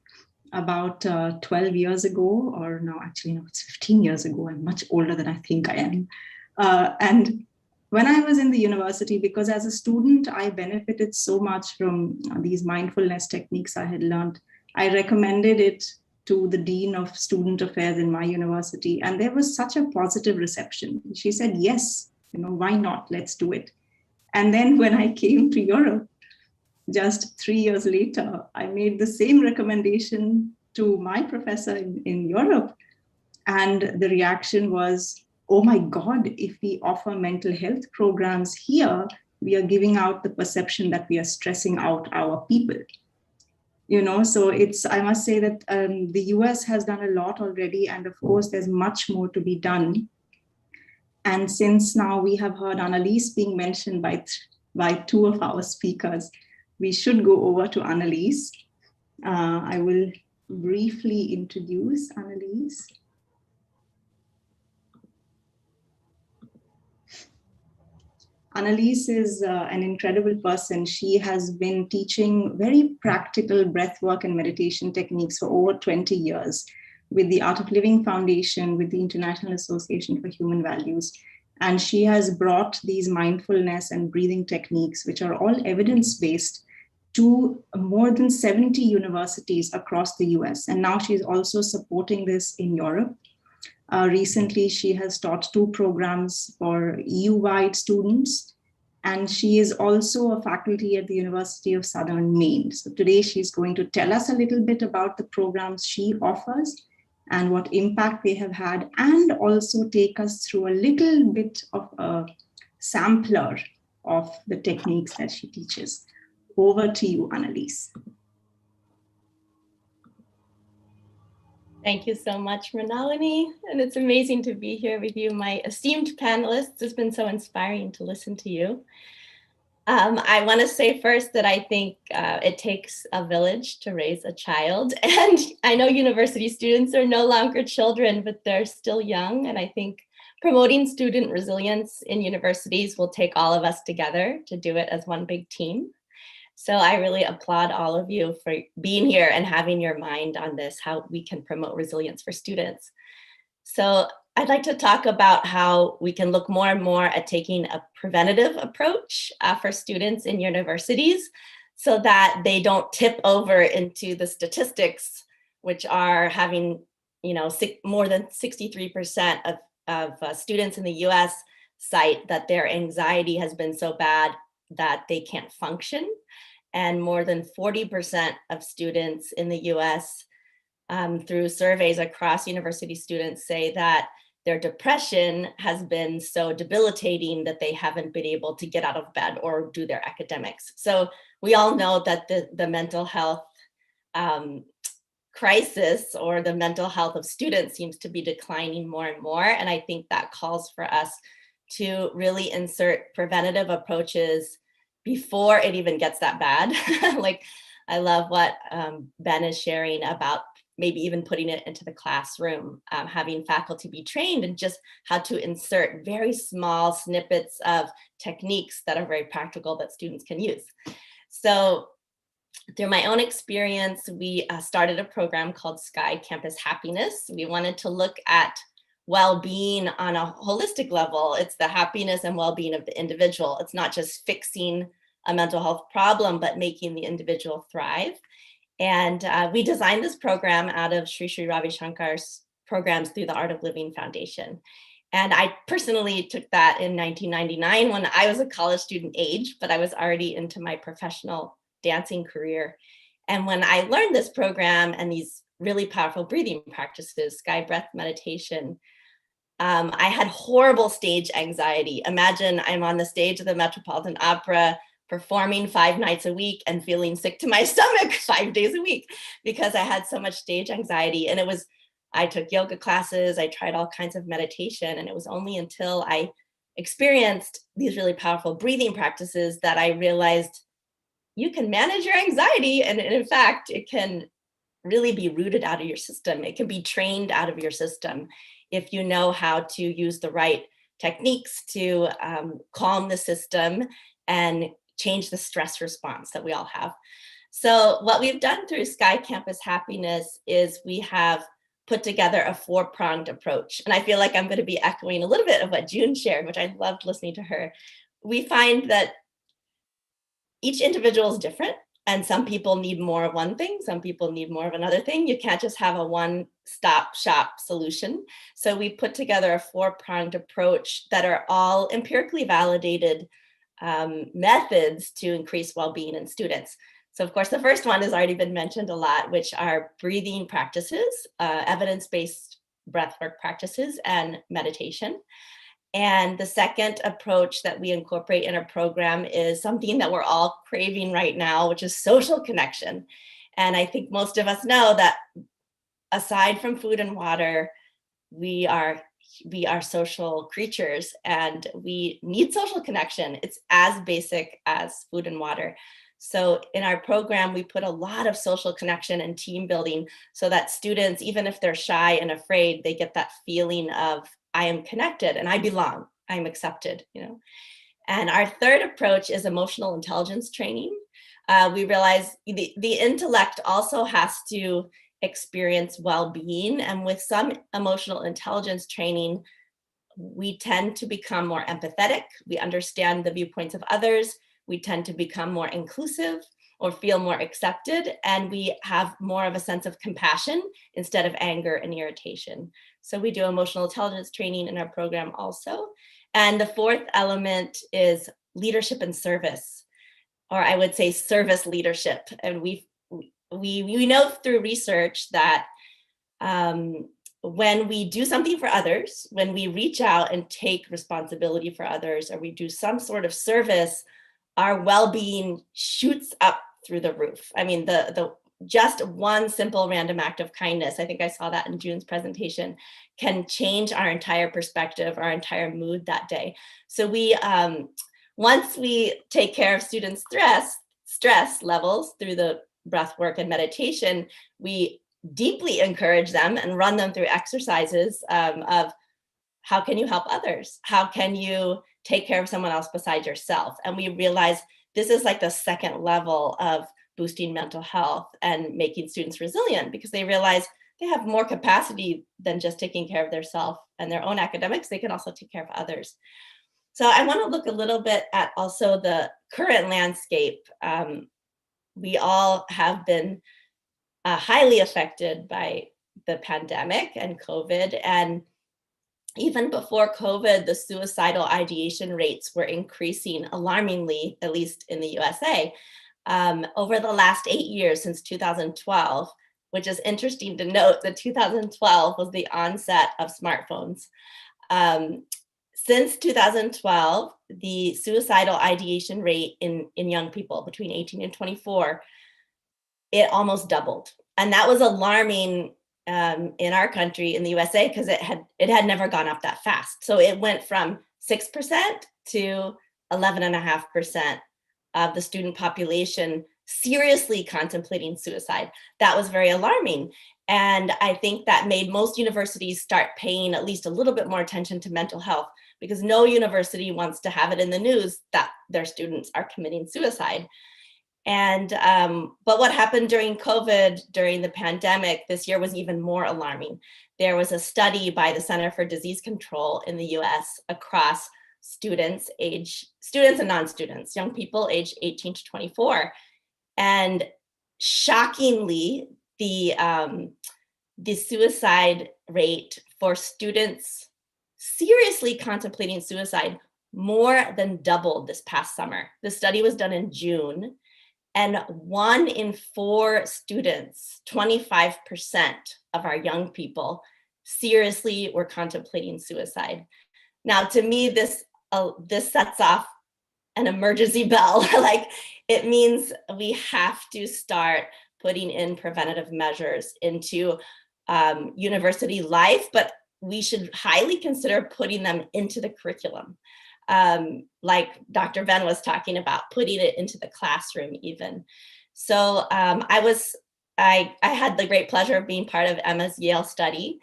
about 12 years ago, or no, actually, no, it's 15 years ago. I'm much older than I think I am. And when I was in the university, because as a student, I benefited so much from these mindfulness techniques I had learned, I recommended it to the Dean of Student Affairs in my university. And there was such a positive reception. She said, yes, why not? Let's do it. And then when I came to Europe, just 3 years later, I made the same recommendation to my professor in Europe. And the reaction was, oh my God, if we offer mental health programs here, we are giving out the perception that we are stressing out our people. So I must say that the US has done a lot already. And of course, there's much more to be done. And since now we have heard Annalise being mentioned by two of our speakers, we should go over to Annalise. I will briefly introduce Annalise. Annalise is an incredible person. She has been teaching very practical breathwork and meditation techniques for over 20 years with the Art of Living Foundation, with the International Association for Human Values. And she has brought these mindfulness and breathing techniques, which are all evidence-based, to more than 70 universities across the US. And now she's also supporting this in Europe. Recently, she has taught 2 programs for EU-wide students, and she is also a faculty at the University of Southern Maine. So today she's going to tell us a little bit about the programs she offers and what impact they have had, and also take us through a little bit of a sampler of the techniques that she teaches. Over to you, Annalise. Thank you so much, Mrinalini. And it's amazing to be here with you, my esteemed panelists. It's been so inspiring to listen to you. I want to say first that I think it takes a village to raise a child. And I know university students are no longer children, but they're still young. And I think promoting student resilience in universities will take all of us together to do it as one big team. So I really applaud all of you for being here and having your mind on this, how we can promote resilience for students. So I'd like to talk about how we can look more and more at taking a preventative approach for students in universities so that they don't tip over into the statistics, which are having, more than 63% of students in the US cite that their anxiety has been so bad that they can't function. And more than 40% of students in the US, through surveys across university students, say that their depression has been so debilitating that they haven't been able to get out of bed or do their academics. So we all know that the mental health crisis, or the mental health of students, seems to be declining more and more. And I think that calls for us to really insert preventative approaches before it even gets that bad. Like, I love what Ben is sharing about maybe even putting it into the classroom, having faculty be trained in just how to insert very small snippets of techniques that are very practical that students can use. So through my own experience, we started a program called Sky Campus Happiness. We wanted to look at well-being on a holistic level. It's the happiness and well-being of the individual. It's not just fixing a mental health problem, but making the individual thrive. And we designed this program out of Sri Sri Ravi Shankar's programs through the Art of Living Foundation. And I personally took that in 1999 when I was a college student age, but I was already into my professional dancing career. And when I learned this program and these really powerful breathing practices, sky breath meditation, I had horrible stage anxiety. Imagine I'm on the stage of the Metropolitan Opera performing 5 nights a week and feeling sick to my stomach 5 days a week because I had so much stage anxiety. And I took yoga classes, I tried all kinds of meditation, and it was only until I experienced these really powerful breathing practices that I realized you can manage your anxiety. And in fact, it can really be rooted out of your system. It can be trained out of your system if you know how to use the right techniques to calm the system and change the stress response that we all have. So what we've done through Sky Campus Happiness is we have put together a 4-pronged approach. And I feel like I'm going to be echoing a little bit of what June shared, which I loved listening to her. We find that each individual is different, and some people need more of one thing, some people need more of another thing. You can't just have a one-stop shop solution. So we put together a 4-pronged approach that are all empirically validated methods to increase well-being in students. So of course, the first one has already been mentioned a lot, which are breathing practices, evidence-based breathwork practices, and meditation. And the second approach that we incorporate in our program is something that we're all craving right now, which is social connection. And I think most of us know that aside from food and water, we are social creatures and we need social connection. It's as basic as food and water. So in our program, we put a lot of social connection and team building so that students, even if they're shy and afraid, they get that feeling of I am connected and I belong, I'm accepted, And our third approach is emotional intelligence training. We realize the intellect also has to experience well-being, and with some emotional intelligence training, we tend to become more empathetic. We understand the viewpoints of others. We tend to become more inclusive or feel more accepted, and we have more of a sense of compassion instead of anger and irritation. So we do emotional intelligence training in our program also. And the fourth element is leadership and service, or I would say service leadership. And we know through research that when we do something for others, when we reach out and take responsibility for others, or we do some sort of service, our well-being shoots up through the roof. I mean, the just one simple random act of kindness, I think I saw that in June's presentation, can change our entire perspective, our entire mood that day. So we, once we take care of students' stress levels through the breath work and meditation, we deeply encourage them and run them through exercises of how can you help others? How can you take care of someone else besides yourself? And we realize this is like the second level of boosting mental health and making students resilient, because they realize they have more capacity than just taking care of themselves and their own academics. They can also take care of others. So I want to look a little bit at also the current landscape. We all have been highly affected by the pandemic and COVID. And even before COVID, the suicidal ideation rates were increasing alarmingly, at least in the USA. Over the last 8 years, since 2012, which is interesting to note that 2012 was the onset of smartphones. Since 2012, the suicidal ideation rate in young people between 18 and 24, it almost doubled. And that was alarming in our country, in the USA, because it had never gone up that fast. So it went from 6% to 11.5% of the student population seriously contemplating suicide. That was very alarming. And I think that made most universities start paying at least a little bit more attention to mental health, because no university wants to have it in the news that their students are committing suicide. And but what happened during COVID, during the pandemic this year, was even more alarming. There was a study by the Center for Disease Control in the US across students and non-students, young people aged 18 to 24. And shockingly, the suicide rate for students seriously contemplating suicide more than doubled this past summer. The study was done in June, and 1 in 4 students, 25% of our young people, seriously were contemplating suicide. Now, to me, this sets off an emergency bell. Like, it means we have to start putting in preventative measures into university life, but we should highly consider putting them into the curriculum. Like Dr. Ben was talking about, putting it into the classroom even. So I had the great pleasure of being part of Emma's Yale study,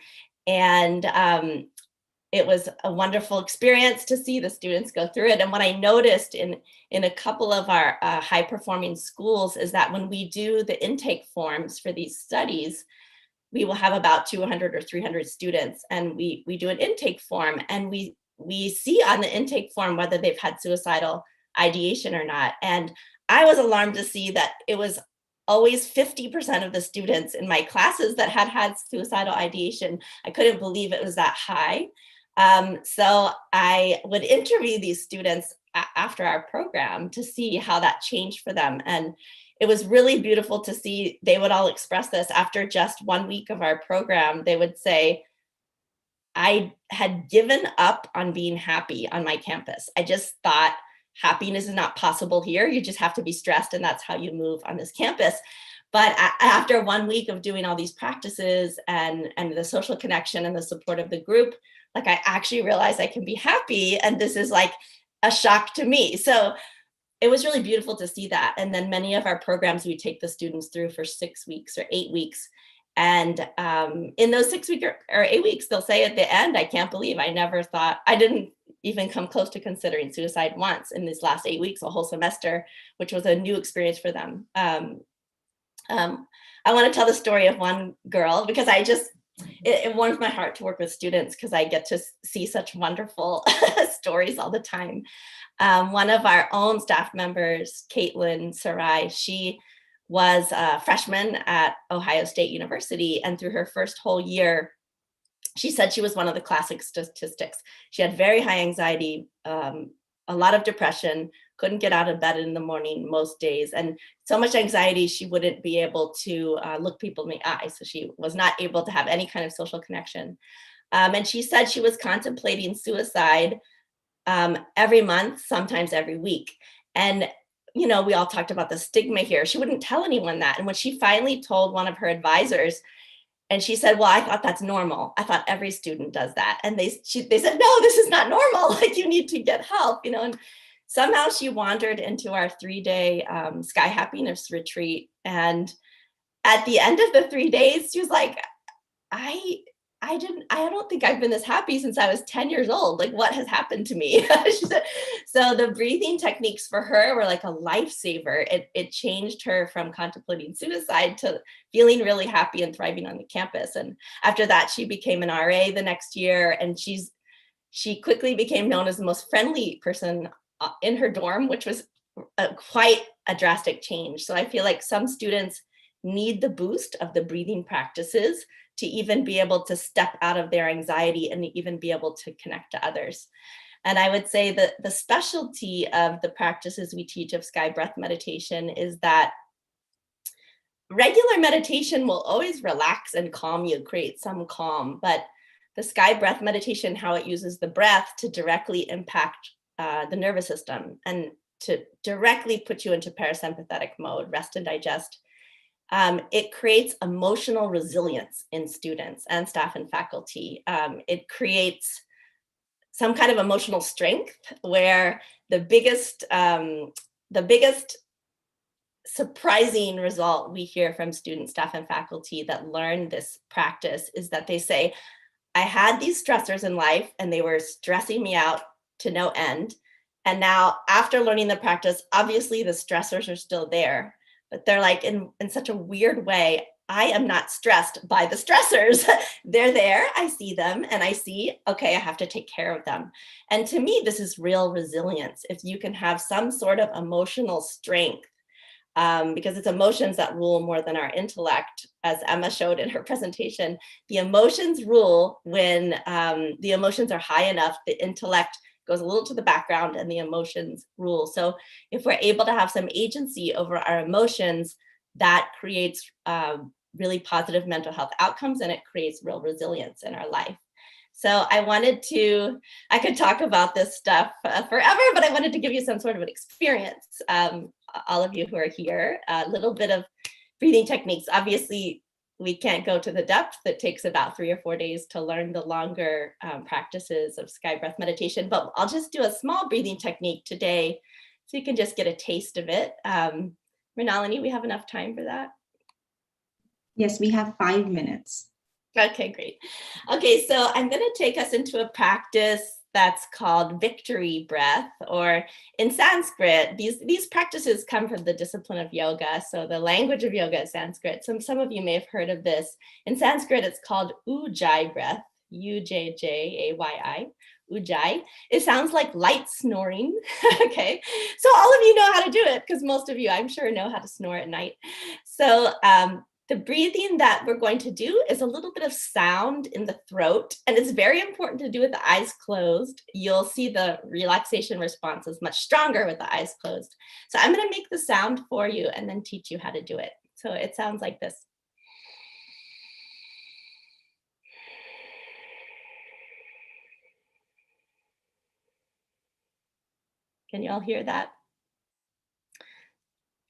and it was a wonderful experience to see the students go through it. And what I noticed in a couple of our high performing schools is that when we do the intake forms for these studies, we will have about 200 or 300 students, and we do an intake form, and we see on the intake form whether they've had suicidal ideation or not. And I was alarmed to see that it was always 50% of the students in my classes that had suicidal ideation. I couldn't believe it was that high. So I would interview these students after our program to see how that changed for them. And it was really beautiful to see. They would all express this after just 1 week of our program. They would say, I had given up on being happy on my campus. I just thought happiness is not possible here. You just have to be stressed, and that's how you move on this campus. But after 1 week of doing all these practices and the social connection and the support of the group, like, I actually realized I can be happy, and this is like a shock to me. So it was really beautiful to see that. And then many of our programs, we take the students through for 6 weeks or 8 weeks. And in those 6 weeks or 8 weeks, they'll say at the end, I can't believe I never thought, I didn't even come close to considering suicide once in these last 8 weeks, a whole semester, which was a new experience for them. I want to tell the story of one girl, because it warms my heart to work with students, because I get to see such wonderful stories all the time. One of our own staff members, Caitlin Sarai, she was a freshman at Ohio State University, and through her first whole year, she said she was one of the classic statistics. She had very high anxiety, a lot of depression, couldn't get out of bed in the morning most days, and so much anxiety she wouldn't be able to look people in the eye. So she was not able to have any kind of social connection. And she said she was contemplating suicide every month, sometimes every week. And you know, we all talked about the stigma here. She wouldn't tell anyone that. And when she finally told one of her advisors, and she said, well, I thought that's normal. I thought every student does that. And they said, no, this is not normal. Like, you need to get help, you know. And somehow she wandered into our 3-day Sky Happiness retreat. And at the end of the 3 days, she was like, I don't think I've been this happy since I was 10 years old. Like, what has happened to me? She said, so the breathing techniques for her were like a lifesaver. It changed her from contemplating suicide to feeling really happy and thriving on the campus. And after that, she became an RA the next year, and she quickly became known as the most friendly person in her dorm, which was quite a drastic change. So I feel like some students need the boost of the breathing practices to even be able to step out of their anxiety and even be able to connect to others. And I would say that the specialty of the practices we teach of sky breath meditation is that regular meditation will always relax and calm you, create some calm, but the sky breath meditation, how it uses the breath to directly impact the nervous system and to directly put you into parasympathetic mode, rest and digest. It creates emotional resilience in students and staff and faculty. It creates some kind of emotional strength where the biggest surprising result we hear from students, staff, and faculty that learn this practice is that they say, I had these stressors in life and they were stressing me out to no end. And now after learning the practice, obviously the stressors are still there, but they're like in such a weird way, I am not stressed by the stressors. They're there, I see them, and I see, okay, I have to take care of them. And to me, this is real resilience. If you can have some sort of emotional strength, because it's emotions that rule more than our intellect, as Emma showed in her presentation. The emotions rule when the emotions are high enough, the intellect goes a little to the background and the emotions rule. So if we're able to have some agency over our emotions, that creates really positive mental health outcomes, and it creates real resilience in our life. So I could talk about this stuff forever, but I wanted to give you some sort of an experience. All of you who are here, a little bit of breathing techniques. Obviously, we can't go to the depth. It takes about 3 or 4 days to learn the longer practices of sky breath meditation, but I'll just do a small breathing technique today so you can just get a taste of it. Mrinalini, we have enough time for that? Yes, we have 5 minutes. Okay, great. Okay, so I'm going to take us into a practice that's called victory breath, or in Sanskrit, these practices come from the discipline of yoga. So the language of yoga is Sanskrit. Some of you may have heard of this. In Sanskrit, it's called ujjayi breath, U-J-J-A-Y-I, ujjayi. It sounds like light snoring. Okay, so all of you know how to do it, because most of you, I'm sure, know how to snore at night. So the breathing that we're going to do is a little bit of sound in the throat, and it's very important to do with the eyes closed. You'll see the relaxation response is much stronger with the eyes closed. So I'm going to make the sound for you and then teach you how to do it. So it sounds like this. Can you all hear that?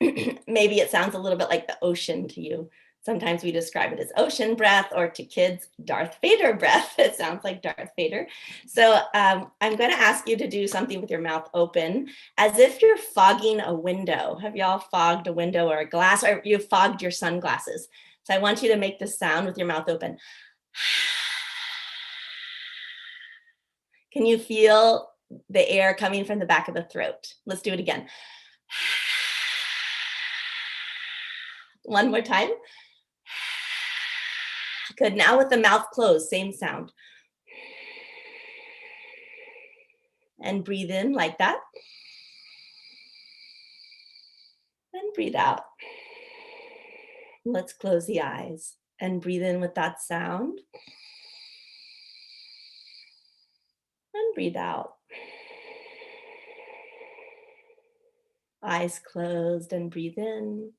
Maybe it sounds a little bit like the ocean to you. Sometimes we describe it as ocean breath, or to kids, Darth Vader breath. It sounds like Darth Vader. So I'm going to ask you to do something with your mouth open, as if you're fogging a window. Have y'all fogged a window or a glass, or you've fogged your sunglasses? So I want you to make the sound with your mouth open. Can you feel the air coming from the back of the throat? Let's do it again. One more time. Good. Now with the mouth closed, same sound. And breathe in like that. And breathe out. Let's close the eyes and breathe in with that sound. And breathe out. Eyes closed and breathe in.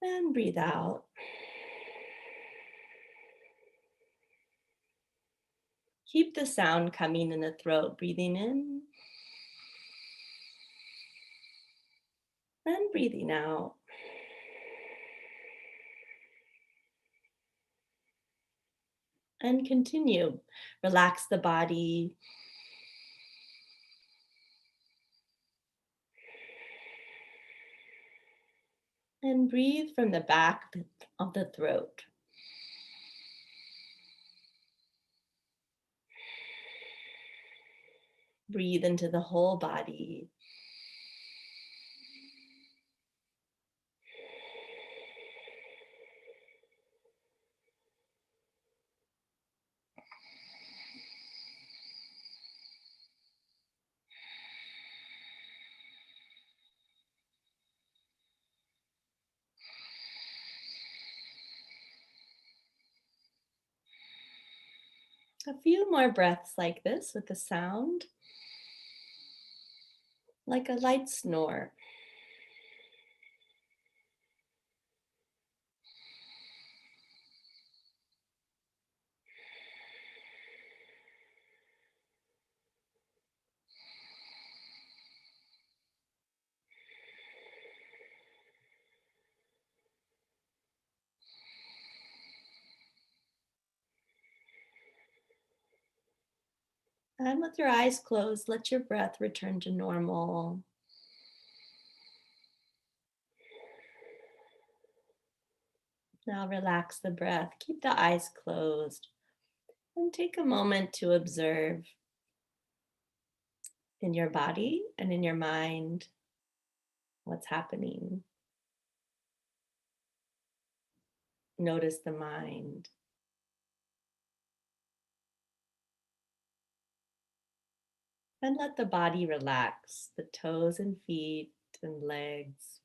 And breathe out. Keep the sound coming in the throat, breathing in. And breathing out. And continue. Relax the body. And breathe from the back of the throat. Breathe into the whole body. A few more breaths like this with the sound, like a light snore. And with your eyes closed, let your breath return to normal. Now relax the breath. Keep the eyes closed and take a moment to observe in your body and in your mind what's happening. Notice the mind. And let the body relax, the toes and feet and legs,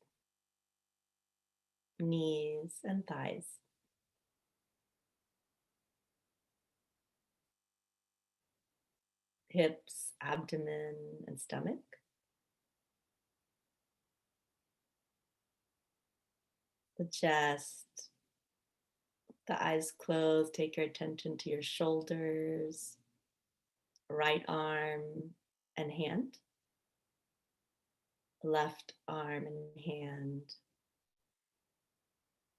knees and thighs. Hips, abdomen, and stomach. The chest, the eyes closed. Take your attention to your shoulders, right arm and hand, left arm and hand,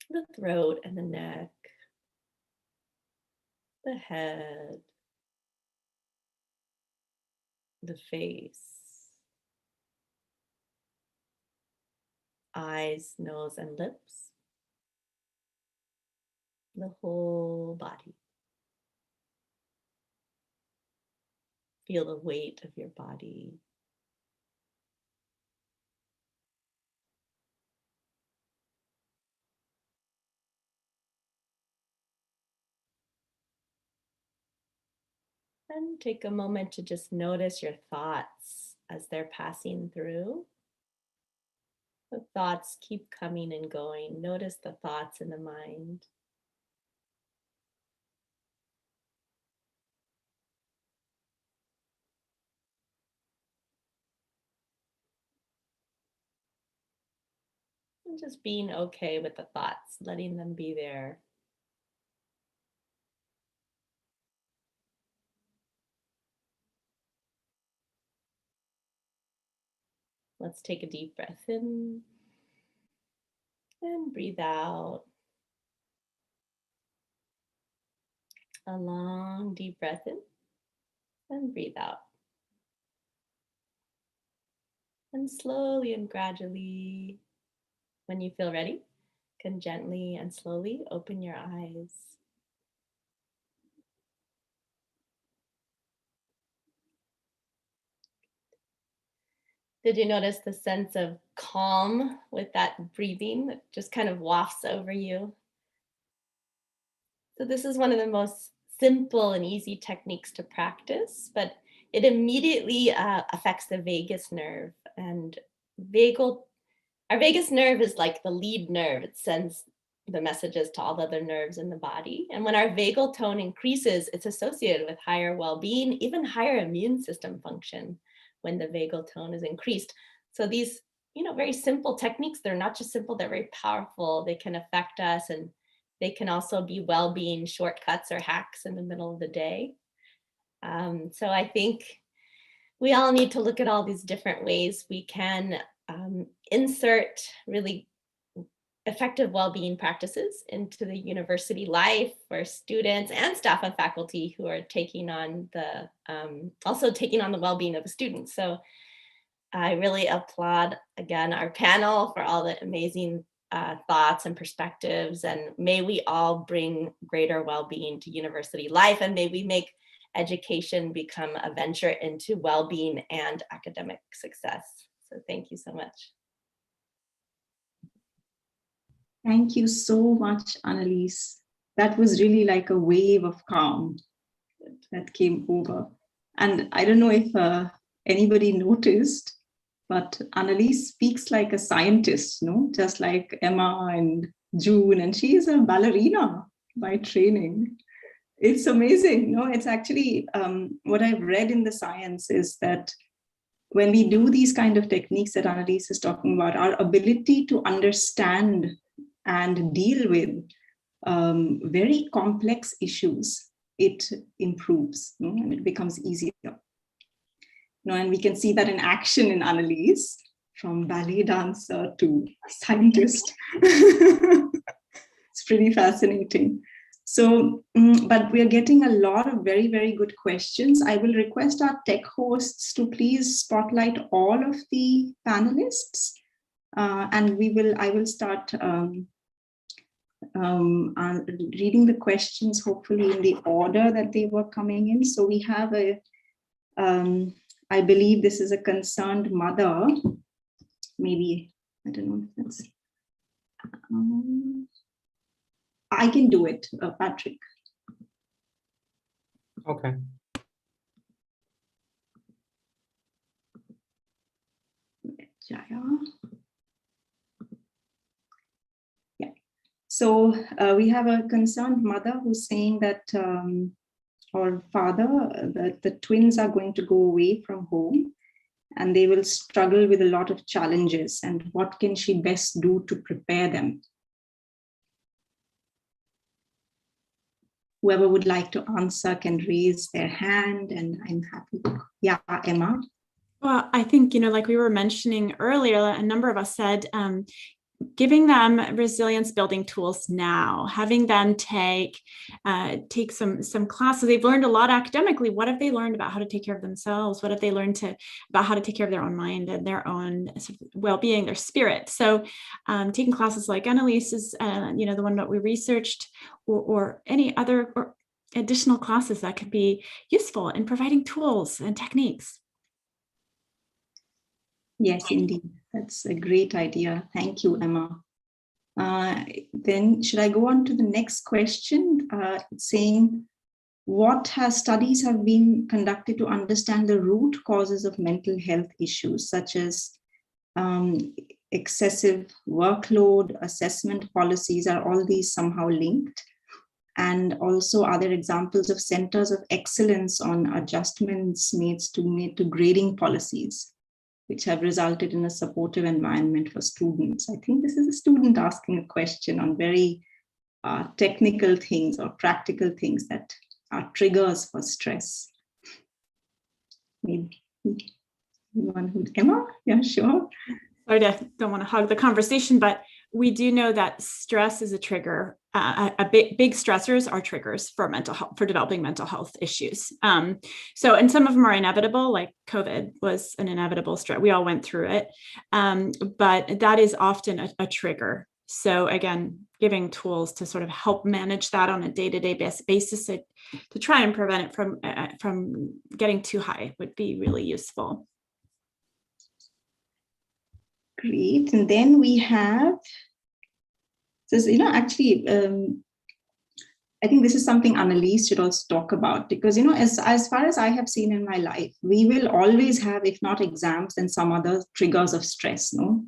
the throat and the neck, the head, the face, eyes, nose, and lips, the whole body. Feel the weight of your body. And take a moment to just notice your thoughts as they're passing through. The thoughts keep coming and going. Notice the thoughts in the mind. And just being okay with the thoughts, letting them be there. Let's take a deep breath in and breathe out. A long, deep breath in and breathe out. And slowly and gradually, when you feel ready, can gently and slowly open your eyes. Did you notice the sense of calm with that breathing that just kind of wafts over you? So this is one of the most simple and easy techniques to practice, but it immediately affects the vagus nerve. And our vagus nerve is like the lead nerve. It sends the messages to all the other nerves in the body. And when our vagal tone increases, it's associated with higher well-being, even higher immune system function when the vagal tone is increased. So these, very simple techniques, they're not just simple, they're very powerful. They can affect us, and they can also be well-being shortcuts or hacks in the middle of the day. So I think we all need to look at all these different ways we can insert really effective well-being practices into the university life for students and staff and faculty who are taking on the well-being of the students. So I really applaud again our panel for all the amazing thoughts and perspectives, and may we all bring greater well-being to university life, and may we make education become a venture into well-being and academic success. So thank you so much. Thank you so much, Annalise. That was really like a wave of calm that came over. And I don't know if anybody noticed, but Annalise speaks like a scientist, just like Emma and June, and she is a ballerina by training. It's amazing. It's actually what I've read in the science is that when we do these kind of techniques that Annalise is talking about, our ability to understand and deal with very complex issues, it improves, and it becomes easier. And we can see that in action in Annalise, from ballet dancer to scientist. It's pretty fascinating. So, but we are getting a lot of very, very good questions. I will request our tech hosts to please spotlight all of the panelists, and I will start reading the questions, hopefully in the order that they were coming in. So we have I believe this is a concerned mother. Maybe, I don't know if that's, I can do it, Patrick. Okay. Jaya. Yeah. So we have a concerned mother who's saying that, or father, that the twins are going to go away from home and they will struggle with a lot of challenges, and what can she best do to prepare them? Whoever would like to answer can raise their hand, and I'm happy to. Yeah, Emma. Well, I think, like we were mentioning earlier, a number of us said, giving them resilience building tools now, having them take some classes. They've learned a lot academically. What have they learned about how to take care of themselves? What have they learned about how to take care of their own mind and their own sort of well-being, their spirit? So taking classes like Annalise's, the one that we researched, or any other or additional classes that could be useful in providing tools and techniques. Yes, indeed. That's a great idea. Thank you, Emma. Then should I go on to the next question? Saying, what studies have been conducted to understand the root causes of mental health issues, such as excessive workload, assessment policies? Are all these somehow linked? And also, are there examples of centers of excellence on adjustments made to grading policies, which have resulted in a supportive environment for students? I think this is a student asking a question on very technical things or practical things that are triggers for stress. Maybe anyone who, Emma? Yeah, sure. I don't want to hog the conversation, but we do know that stress is a trigger. Big stressors are triggers for mental health, for developing mental health issues. And some of them are inevitable, like COVID was an inevitable stress. We all went through it, but that is often a trigger. So again, giving tools to sort of help manage that on a day-to-day basis to try and prevent it from getting too high would be really useful. Great. And then we have, actually, I think this is something Annalise should also talk about, because, as far as I have seen in my life, we will always have, if not exams, then some other triggers of stress, no?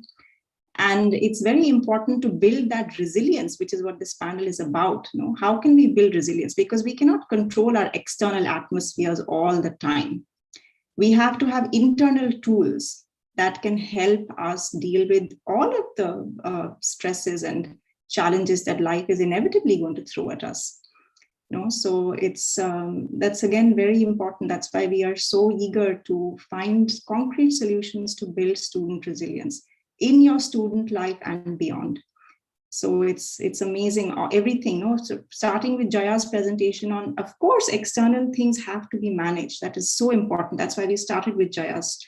And it's very important to build that resilience, which is what this panel is about. No? How can we build resilience? Because we cannot control our external atmospheres all the time. We have to have internal tools that can help us deal with all of the stresses and challenges that life is inevitably going to throw at us. So it's that's again very important. That's why we are so eager to find concrete solutions to build student resilience in your student life and beyond. So it's amazing, everything. So starting with Jaya's presentation on, of course, external things have to be managed. That is so important. That's why we started with Jaya's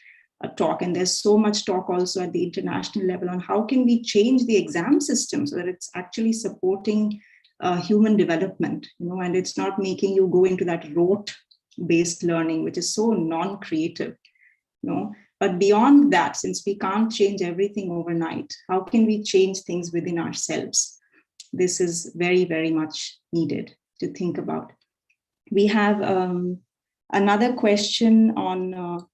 talk, and there's so much talk also at the international level on how can we change the exam system so that it's actually supporting human development, and it's not making you go into that rote-based learning, which is so non-creative, But beyond that, since we can't change everything overnight, how can we change things within ourselves? This is very, very much needed to think about. We have another question on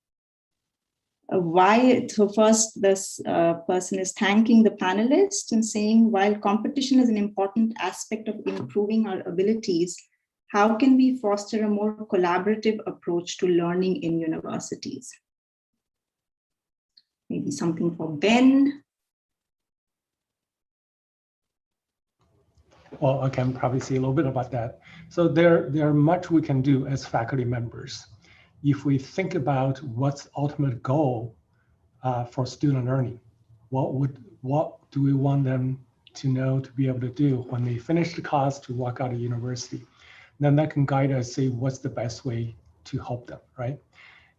why. So first, this person is thanking the panelists and saying, while competition is an important aspect of improving our abilities, how can we foster a more collaborative approach to learning in universities? Maybe something for Ben. Well, I can probably say a little bit about that. So there are much we can do as faculty members. If we think about what's the ultimate goal for student learning, what do we want them to know, to be able to do when they finish the class, to walk out of university? Then that can guide us, say what's the best way to help them, right?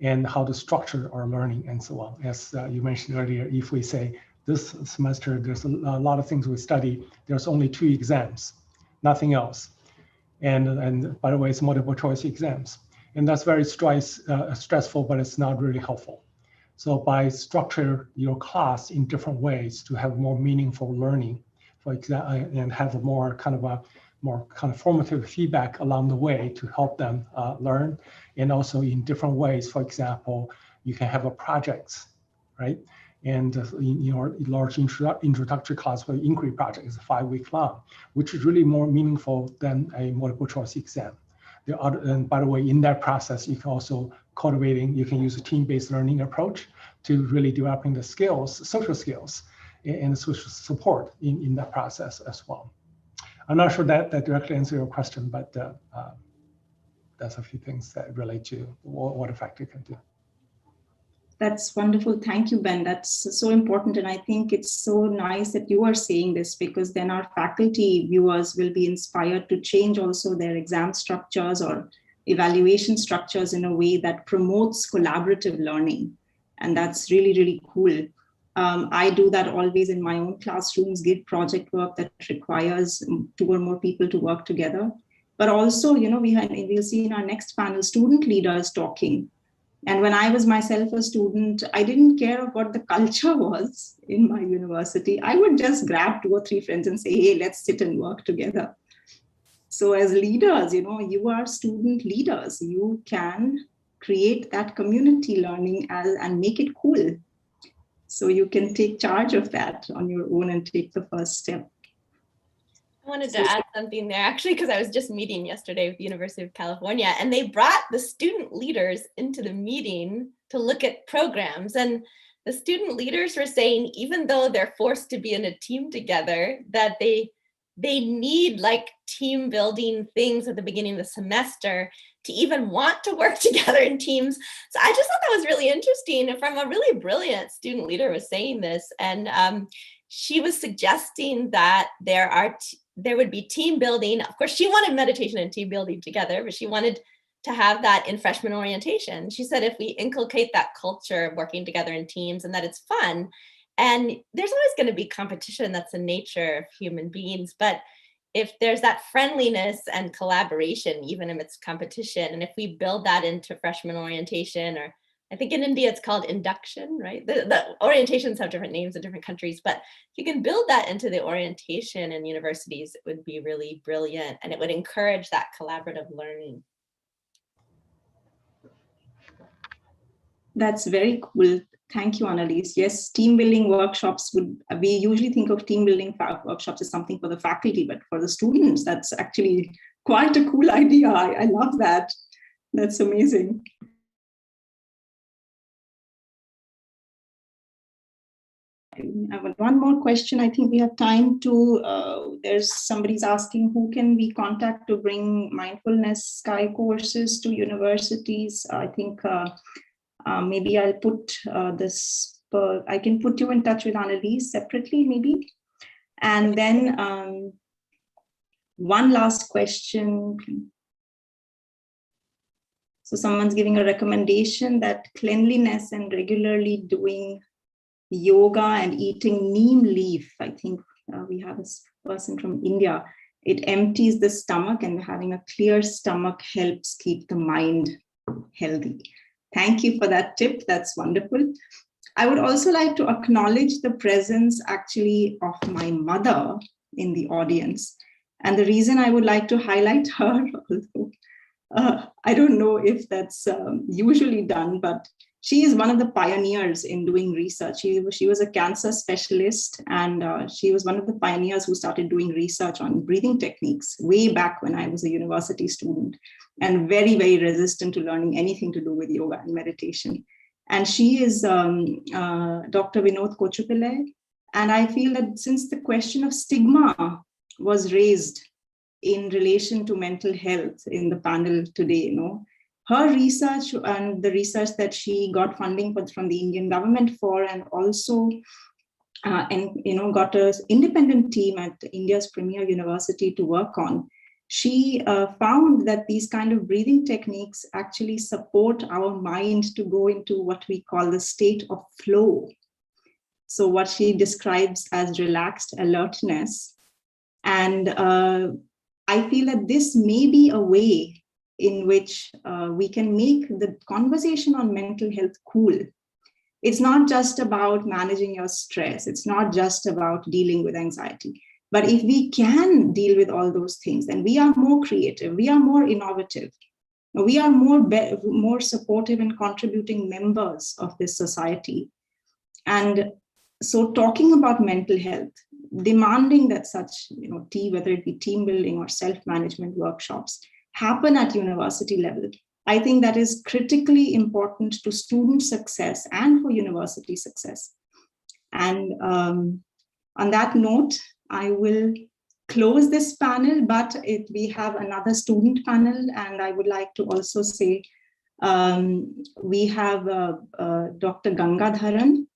And how to structure our learning and so on. As you mentioned earlier, if we say, this semester, there's a lot of things we study. There's only 2 exams, nothing else. And by the way, it's multiple choice exams. And that's very stressful, but it's not really helpful. So by structure your class in different ways to have more meaningful learning, for example, and have a more kind of formative feedback along the way to help them learn, and also in different ways. For example, you can have a projects, right? And in your large introductory class for inquiry project is 5 week long, which is really more meaningful than a multiple choice exam. And by the way, in that process, you can also you can use a team-based learning approach to really developing the skills, social skills, and social support in that process as well. I'm not sure that directly answers your question, but that's a few things that relate to what a faculty can do. That's wonderful. Thank you, Ben. That's so important. And I think it's so nice that you are saying this, because then our faculty viewers will be inspired to change also their exam structures or evaluation structures in a way that promotes collaborative learning. And that's really, really cool. I do that always in my own classrooms, give project work that requires 2 or more people to work together. But also, we'll see in our next panel, student leaders talking. And when I was myself a student, I didn't care what the culture was in my university. I would just grab 2 or 3 friends and say, hey, let's sit and work together. So as leaders, you are student leaders. You can create that community learning and make it cool. So you can take charge of that on your own and take the first step. I wanted to add something there, actually, because I was just meeting yesterday with the University of California, and they brought the student leaders into the meeting to look at programs. And the student leaders were saying, even though they're forced to be in a team together, that they need like team building things at the beginning of the semester to even want to work together in teams. So I just thought that was really interesting. From a really brilliant student leader was saying this, and she was suggesting that there would be team building. Of course, she wanted meditation and team building together, but she wanted to have that in freshman orientation. She said, if we inculcate that culture of working together in teams and that it's fun, and there's always going to be competition, that's the nature of human beings. But if there's that friendliness and collaboration, even if it's competition, and if we build that into freshman orientation, or I think in India it's called induction, right? The orientations have different names in different countries, but if you can build that into the orientation in universities, it would be really brilliant, and it would encourage that collaborative learning. That's very cool. Thank you, Annalise. Yes, team building workshops we usually think of team building workshops as something for the faculty, but for the students, that's actually quite a cool idea. I love that. That's amazing. I have one more question. I think we have time to, there's somebody's asking, who can we contact to bring mindfulness Sky courses to universities? I think maybe I'll put I can put you in touch with Annalise separately, maybe. And then one last question. So someone's giving a recommendation that cleanliness and regularly doing yoga and eating neem leaf. I think we have a person from India. It empties the stomach, and having a clear stomach helps keep the mind healthy. Thank you for that tip. That's wonderful. I would also like to acknowledge the presence actually of my mother in the audience. And the reason I would like to highlight her, although I don't know if that's usually done, but she is one of the pioneers in doing research. She was a cancer specialist, and she was one of the pioneers who started doing research on breathing techniques way back when I was a university student, and very, very resistant to learning anything to do with yoga and meditation. And she is Dr. Vinod Kochupillai. And I feel that since the question of stigma was raised in relation to mental health in the panel today, her research and the research that she got funding from the Indian government for, and also got an independent team at India's premier university to work on. She found that these kind of breathing techniques actually support our mind to go into what we call the state of flow. So what she describes as relaxed alertness. And I feel that this may be a way in which we can make the conversation on mental health cool. It's not just about managing your stress. It's not just about dealing with anxiety. But if we can deal with all those things, then we are more creative, we are more innovative, we are more supportive and contributing members of this society. And so talking about mental health, demanding that such, whether it be team building or self-management workshops, happen at university level, I think that is critically important to student success and for university success. And on that note, I will close this panel, but we have another student panel, and I would like to also say we have Dr. Gangadharan,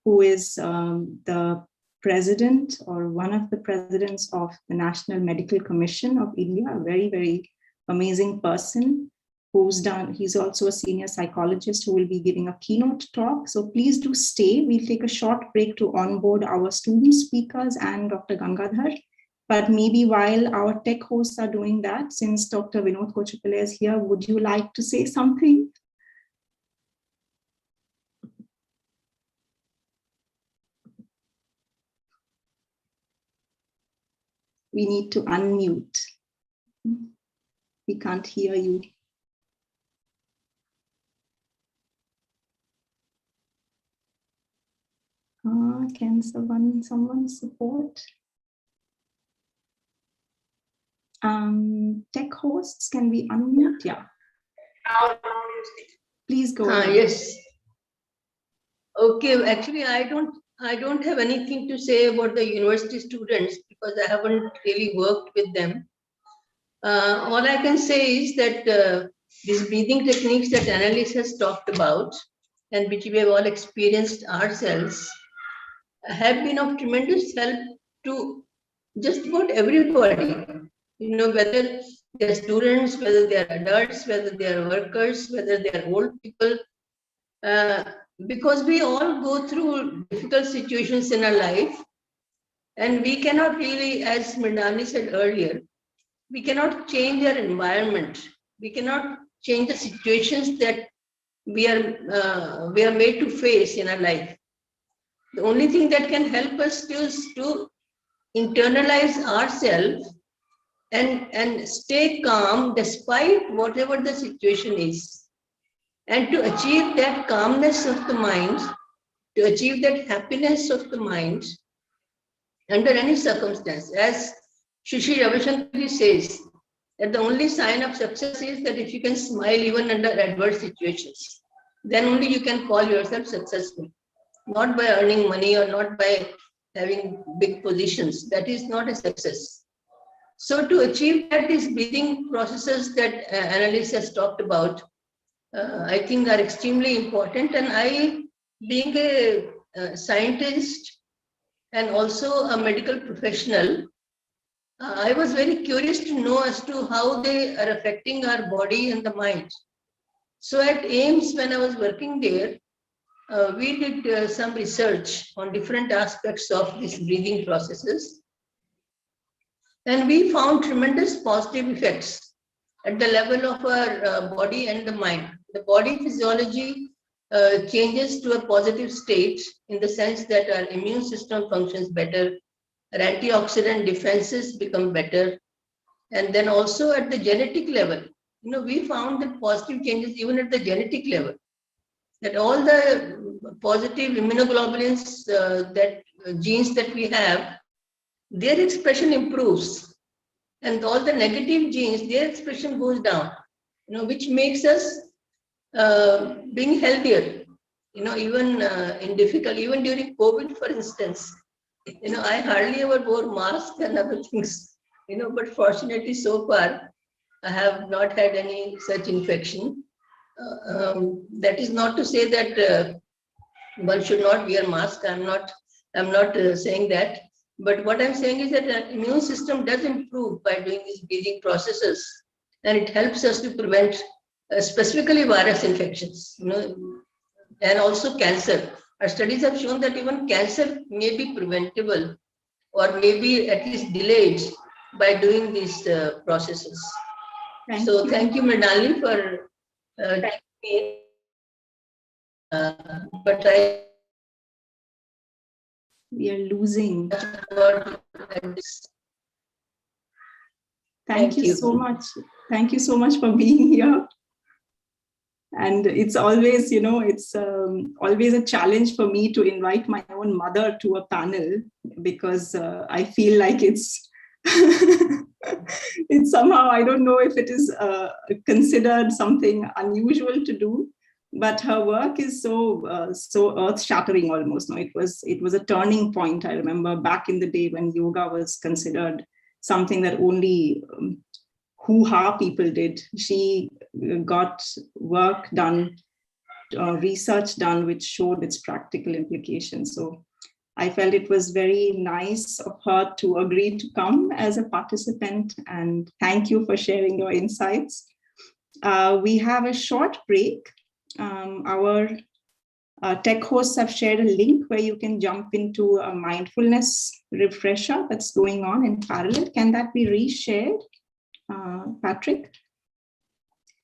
who is the president or one of the presidents of the National Medical Commission of India, a very, very amazing person he's also a senior psychologist who will be giving a keynote talk. So please do stay. We'll take a short break to onboard our student speakers and Dr. Gangadhar. But maybe while our tech hosts are doing that, since Dr. Vinod Kochupale is here, would you like to say something? We need to unmute. We can't hear you. Can someone support? Tech hosts, can we unmute? Yeah. Please go ahead. Yes. Okay, actually, I don't have anything to say about the university students because I haven't really worked with them. All I can say is that these breathing techniques that Annalise has talked about and which we have all experienced ourselves have been of tremendous help to just about everybody, whether they're students, whether they're adults, whether they're workers, whether they're old people, because we all go through difficult situations in our life, and we cannot really, as Mridani said earlier, we cannot change our environment. We cannot change the situations that we are made to face in our life. The only thing that can help us is to internalize ourselves and stay calm despite whatever the situation is. And to achieve that calmness of the mind, to achieve that happiness of the mind under any circumstance. As Shri Ravi Shankar says, that the only sign of success is that if you can smile even under adverse situations, then only you can call yourself successful. Not by earning money or not by having big positions. That is not a success. So to achieve that, these breathing processes that Annalise has talked about, I think are extremely important. And I, being a scientist and also a medical professional, I was very curious to know as to how they are affecting our body and the mind. So at AIMS, when I was working there, we did some research on different aspects of these breathing processes. And we found tremendous positive effects at the level of our body and the mind. The body physiology changes to a positive state in the sense that our immune system functions better, our antioxidant defenses become better. And then also at the genetic level, we found that positive changes even at the genetic level, that all the positive immunoglobulins, that genes that we have, their expression improves. And all the negative genes, their expression goes down, which makes us being healthier, even even during COVID, for instance, I hardly ever wore masks and other things, but fortunately so far, I have not had any such infection. That is not to say that one should not wear mask. I'm not saying that. But what I'm saying is that the immune system does improve by doing these breathing processes, and it helps us to prevent specifically virus infections, and also cancer. Our studies have shown that even cancer may be preventable or maybe at least delayed by doing these processes. Thank you, Mrinalini, for taking me in. But we are losing. Thank you so much. Thank you so much for being here. And it's always, it's always a challenge for me to invite my own mother to a panel, because I feel like it's it's somehow, I don't know if it is considered something unusual to do, but her work is so earth-shattering almost. No, it was a turning point. I remember back in the day when yoga was considered something that only hoo-ha people did. She got work done, research done, which showed its practical implications. So I felt it was very nice of her to agree to come as a participant, and thank you for sharing your insights. We have a short break. Our tech hosts have shared a link where you can jump into a mindfulness refresher that's going on in parallel. Can that be reshared, Patrick?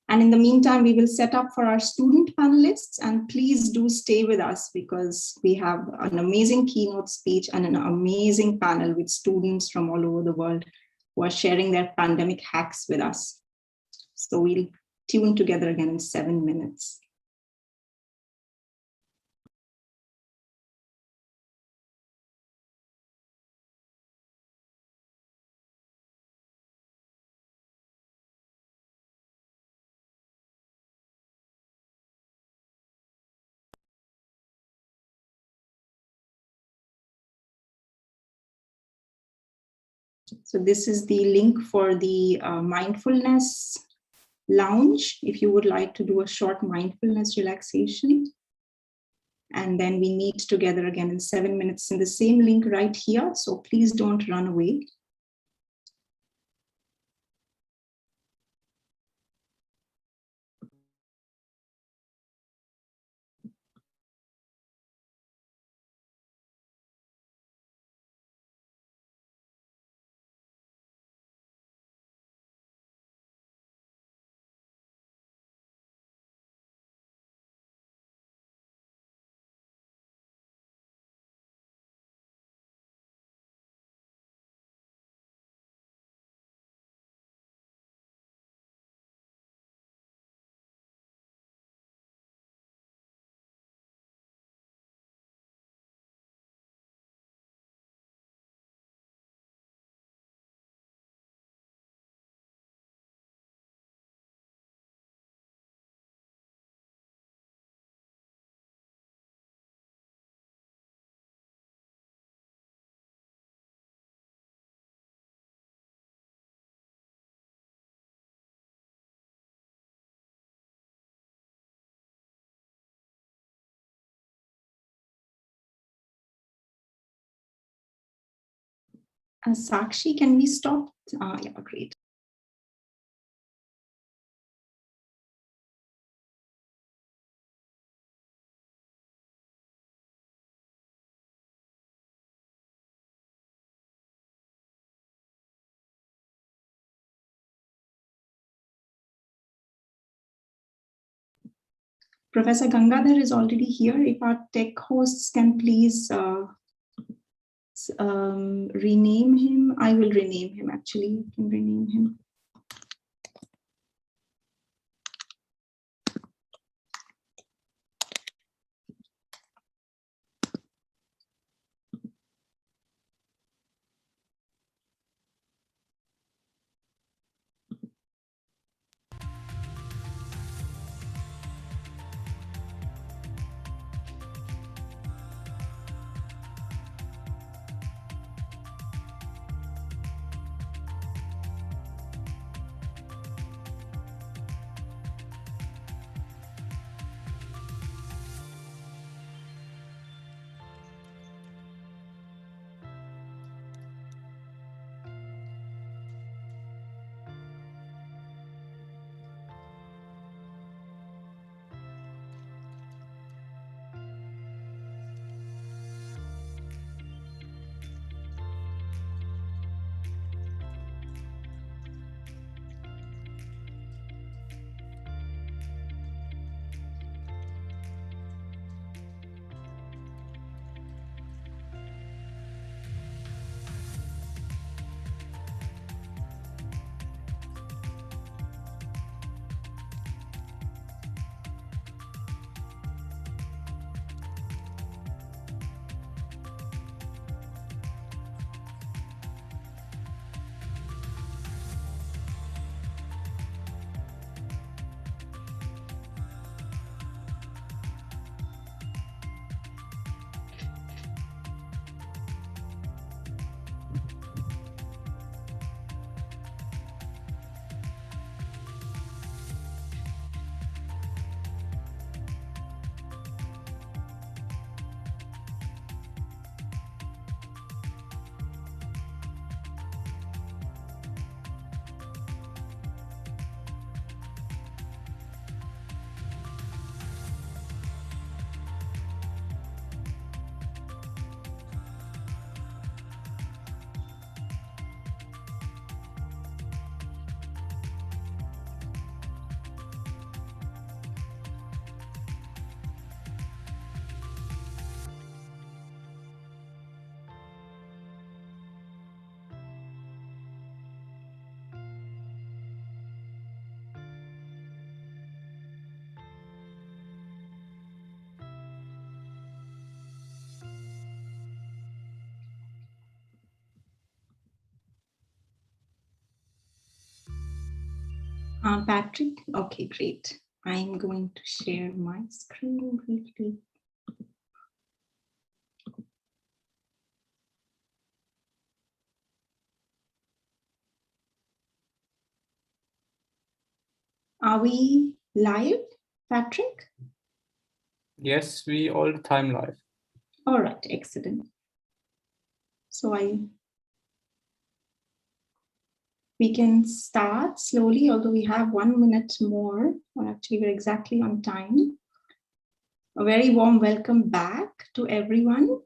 And in the meantime, we will set up for our student panelists, and please do stay with us because we have an amazing keynote speech and an amazing panel with students from all over the world who are sharing their pandemic hacks with us. So we'll tune together again in 7 minutes. So this is the link for the mindfulness lounge, if you would like to do a short mindfulness relaxation. And then we meet together again in 7 minutes in the same link right here. So please don't run away. Sakshi, can we stop? Yeah, great. Professor Gangadhar is already here. If our tech hosts can please rename him. I will rename him, actually. You can rename him. Patrick, okay, great. I'm going to share my screen briefly. Are we live, Patrick? Yes, we all the time live. All right, excellent. So we can start slowly, although we have 1 minute more, or actually we're exactly on time. A very warm welcome back to everyone.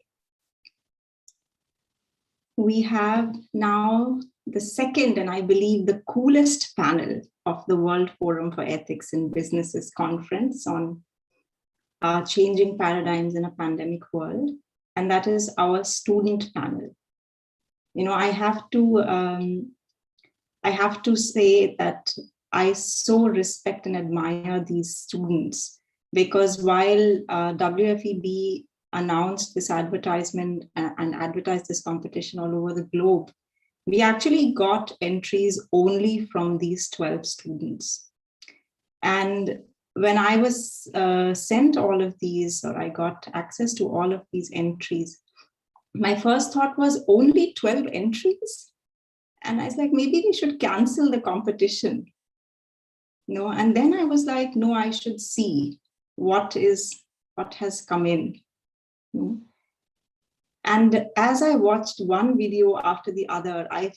We have now the second, and I believe the coolest panel of the World Forum for Ethics in Businesses conference on changing paradigms in a pandemic world, and that is our student panel. You know, I have to say that I so respect and admire these students, because while WFEB announced this advertisement and advertised this competition all over the globe, we actually got entries only from these 12 students. And when I was sent all of these, or I got access to all of these entries, my first thought was only 12 entries? And I was like, maybe we should cancel the competition. No, and then I was like, no, I should see what has come in. And as I watched one video after the other, I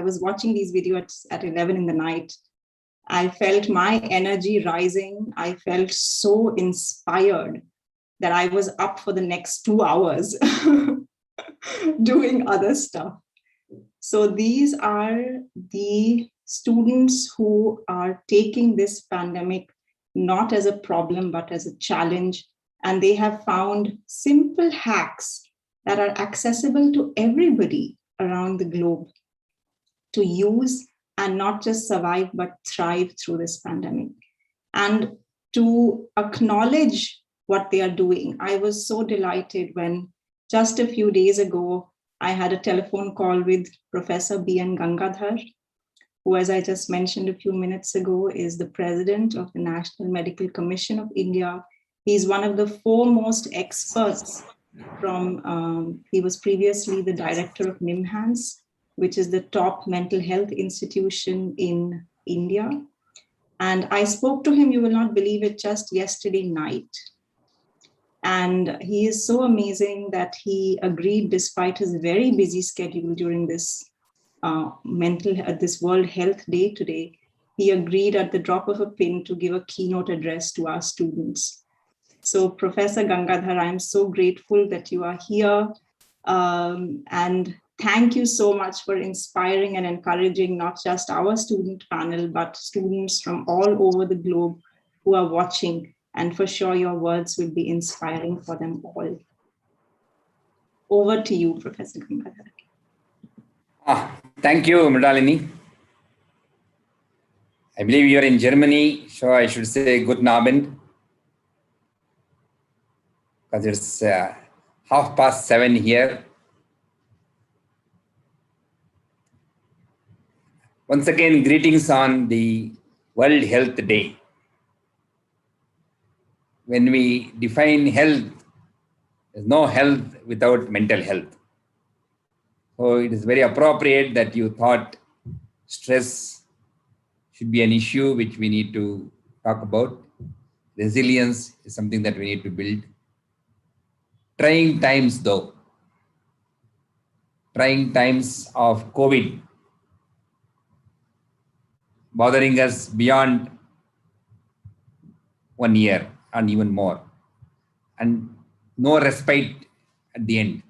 was watching these videos at 11 in the night. I felt my energy rising. I felt so inspired that I was up for the next 2 hours doing other stuff. So these are the students who are taking this pandemic not as a problem, but as a challenge. And they have found simple hacks that are accessible to everybody around the globe to use and not just survive, but thrive through this pandemic. And to acknowledge what they are doing, I was so delighted when just a few days ago, I had a telephone call with Professor B.N. Gangadhar, who, as I just mentioned a few minutes ago, is the president of the National Medical Commission of India. He's one of the foremost experts he was previously the director of NIMHANS, which is the top mental health institution in India. And I spoke to him, you will not believe it, just yesterday night. And he is so amazing that he agreed, despite his very busy schedule during this this World Health Day today, he agreed at the drop of a pin to give a keynote address to our students. So Professor Gangadhar, I'm so grateful that you are here. And thank you so much for inspiring and encouraging not just our student panel, but students from all over the globe who are watching. And for sure, your words will be inspiring for them all. Over to you, Professor Gangadhar. Thank you, Mridalini. I believe you're in Germany, so I should say Guten Abend, because it's 7:30 here. Once again, greetings on the World Health Day. When we define health, there's no health without mental health. So it is very appropriate that you thought stress should be an issue which we need to talk about. Resilience is something that we need to build. Trying times though, trying times of COVID, bothering us beyond 1 year and even more, and no respite at the end.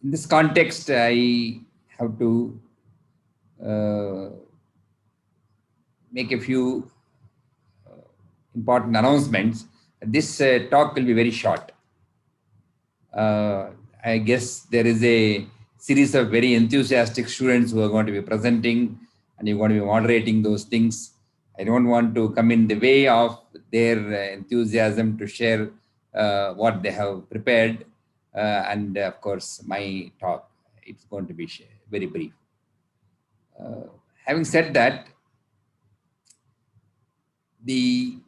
In this context, I have to make a few important announcements. This talk will be very short. I guess there is a series of very enthusiastic students who are going to be presenting, and you're going to be moderating those things. I don't want to come in the way of their enthusiasm to share what they have prepared. And of course, my talk, it's going to be very brief. Having said that, the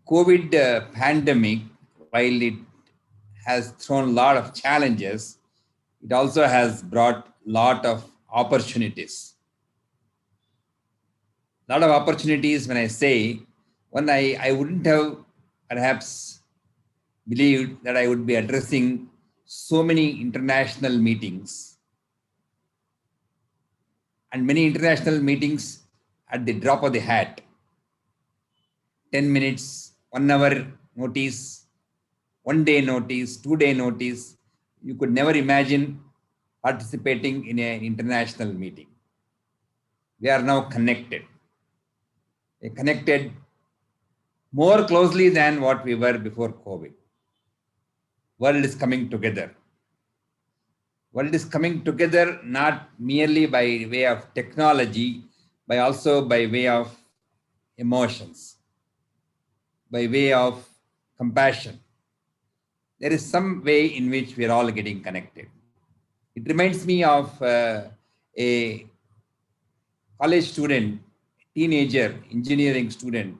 COVID pandemic, while it has thrown a lot of challenges, it also has brought a lot of opportunities. A lot of opportunities when I say, one, I wouldn't have perhaps believed that I would be addressing so many international meetings, and many international meetings at the drop of the hat. 10 minutes, 1 hour notice, 1 day notice, 2 day notice. You could never imagine participating in an international meeting. We are now connected. We're connected more closely than what we were before COVID. World is coming together. World is coming together not merely by way of technology, but also by way of emotions, by way of compassion. There is some way in which we are all getting connected. It reminds me of a college student, teenager, engineering student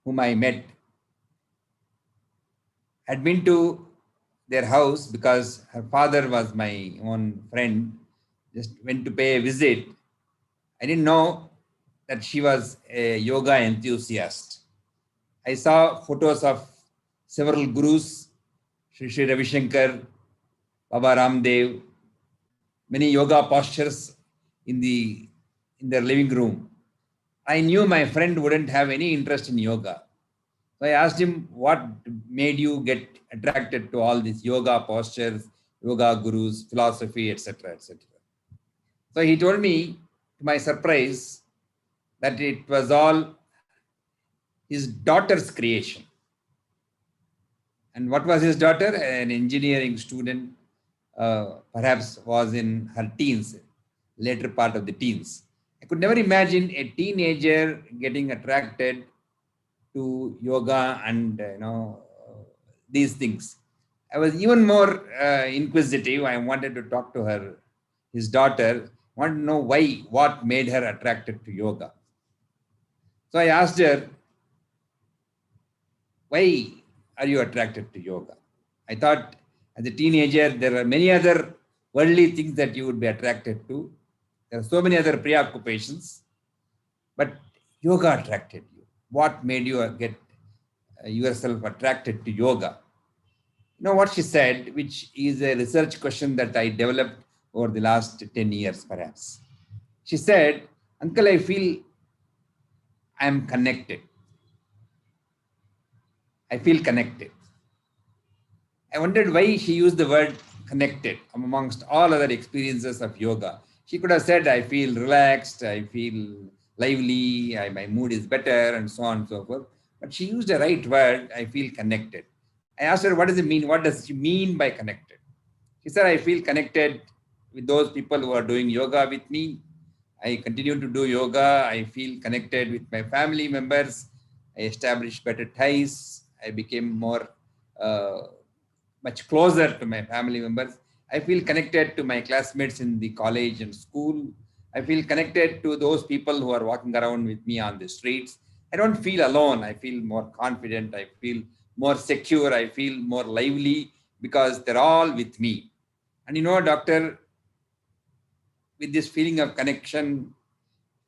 whom I met. Had been to their house because her father was my own friend. Just went to pay a visit. I didn't know that she was a yoga enthusiast. I saw photos of several gurus, Sri Ravi Shankar, Baba Ramdev, many yoga postures in their living room. I knew my friend wouldn't have any interest in yoga. So I asked him, what made you get attracted to all these yoga postures, yoga gurus, philosophy, etc., etc. So he told me, to my surprise, that it was all his daughter's creation. And what was his daughter? An engineering student, perhaps was in her teens, later part of the teens. I could never imagine a teenager getting attracted to yoga and these things. I was even more inquisitive. I wanted to talk to her, his daughter, wanted to know why, what made her attracted to yoga. So I asked her, why are you attracted to yoga? I thought as a teenager, there are many other worldly things that you would be attracted to. There are so many other preoccupations, but yoga attracted you. What made you get yourself attracted to yoga? You know what she said, which is a research question that I developed over the last 10 years, perhaps. She said, Uncle, I feel I am connected. I feel connected. I wondered why she used the word connected amongst all other experiences of yoga. She could have said, I feel relaxed, I feel lively, my mood is better, and so on and so forth. But she used the right word, I feel connected. I asked her, what does it mean? What does she mean by connected? She said, I feel connected with those people who are doing yoga with me. I continue to do yoga. I feel connected with my family members. I established better ties. I became more much closer to my family members. I feel connected to my classmates in the college and school. I feel connected to those people who are walking around with me on the streets. I don't feel alone. I feel more confident. I feel more secure. I feel more lively because they're all with me. And you know, doctor, with this feeling of connection,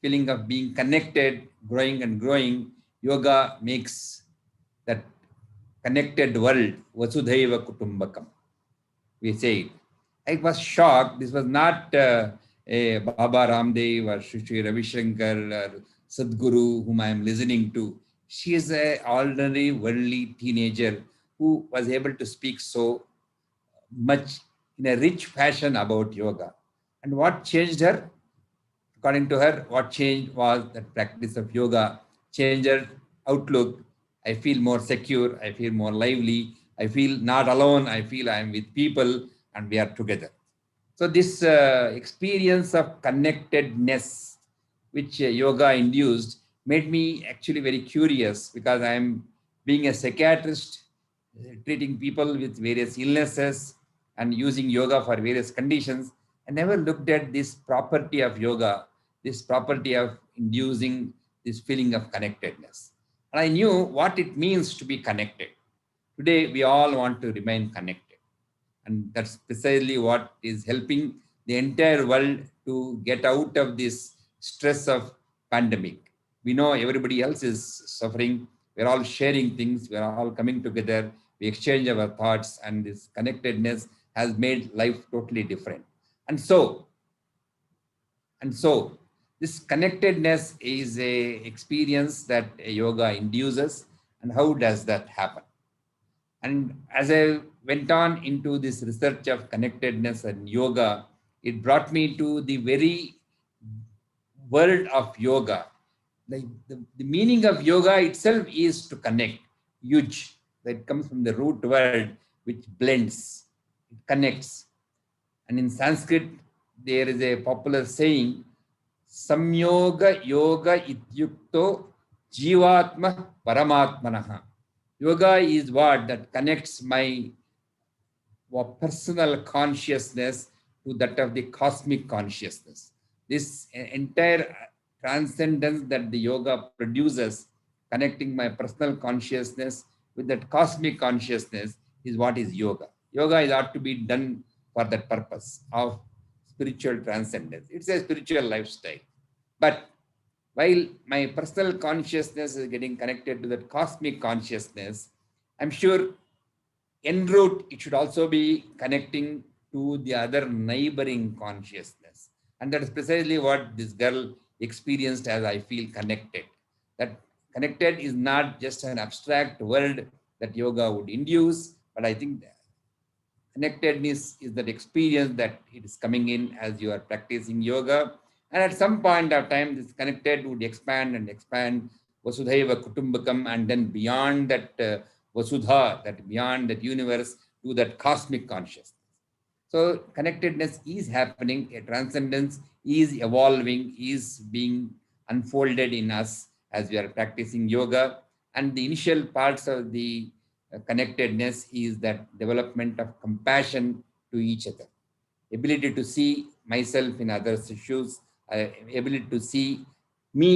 feeling of being connected, growing and growing, yoga makes that connected world, Vasudhaiva Kutumbakam. We say it. I was shocked. This was not a Baba Ramdev or Sri Ravi Shankar or Sadhguru whom I am listening to. She is an ordinary worldly teenager who was able to speak so much in a rich fashion about yoga. And what changed her? According to her, what changed was that practice of yoga changed her outlook. I feel more secure. I feel more lively. I feel not alone. I feel I am with people and we are together. So this experience of connectedness, which yoga induced, made me actually very curious because I am being a psychiatrist, treating people with various illnesses and using yoga for various conditions. I never looked at this property of yoga this property of inducing this feeling of connectedness. And I knew what it means to be connected. Today, we all want to remain connected. And that's precisely what is helping the entire world to get out of this stress of pandemic. We know everybody else is suffering. We're all sharing things. We're all coming together. We exchange our thoughts, and this connectedness has made life totally different. And so this connectedness is a experience that yoga induces. And how does that happen? And as I went on into this research of connectedness and yoga, it brought me to the very word of yoga. Like the meaning of yoga itself is to connect. Yuj, that comes from the root word which blends, it connects. And in Sanskrit, there is a popular saying, Samyoga yoga ityukto jivatma paramatmanaha. Yoga is what that connects my personal consciousness to that of the cosmic consciousness. This entire transcendence that the yoga produces, connecting my personal consciousness with that cosmic consciousness, is what is yoga. Yoga is ought to be done for that purpose of spiritual transcendence. It's a spiritual lifestyle. But while my personal consciousness is getting connected to that cosmic consciousness, I'm sure en route, it should also be connecting to the other neighboring consciousness. And that is precisely what this girl experienced as I feel connected. That connected is not just an abstract word that yoga would induce, but I think that connectedness is that experience that it is coming in as you are practicing yoga. And at some point of time, this connected would expand and expand, Vasudhaiva Kutumbakam, and then beyond that Vasudha, that beyond that universe, to that cosmic consciousness. So connectedness is happening, a transcendence is evolving, is being unfolded in us as we are practicing yoga. And the initial parts of the connectedness is that development of compassion to each other, ability to see myself in others' shoes, ability to see me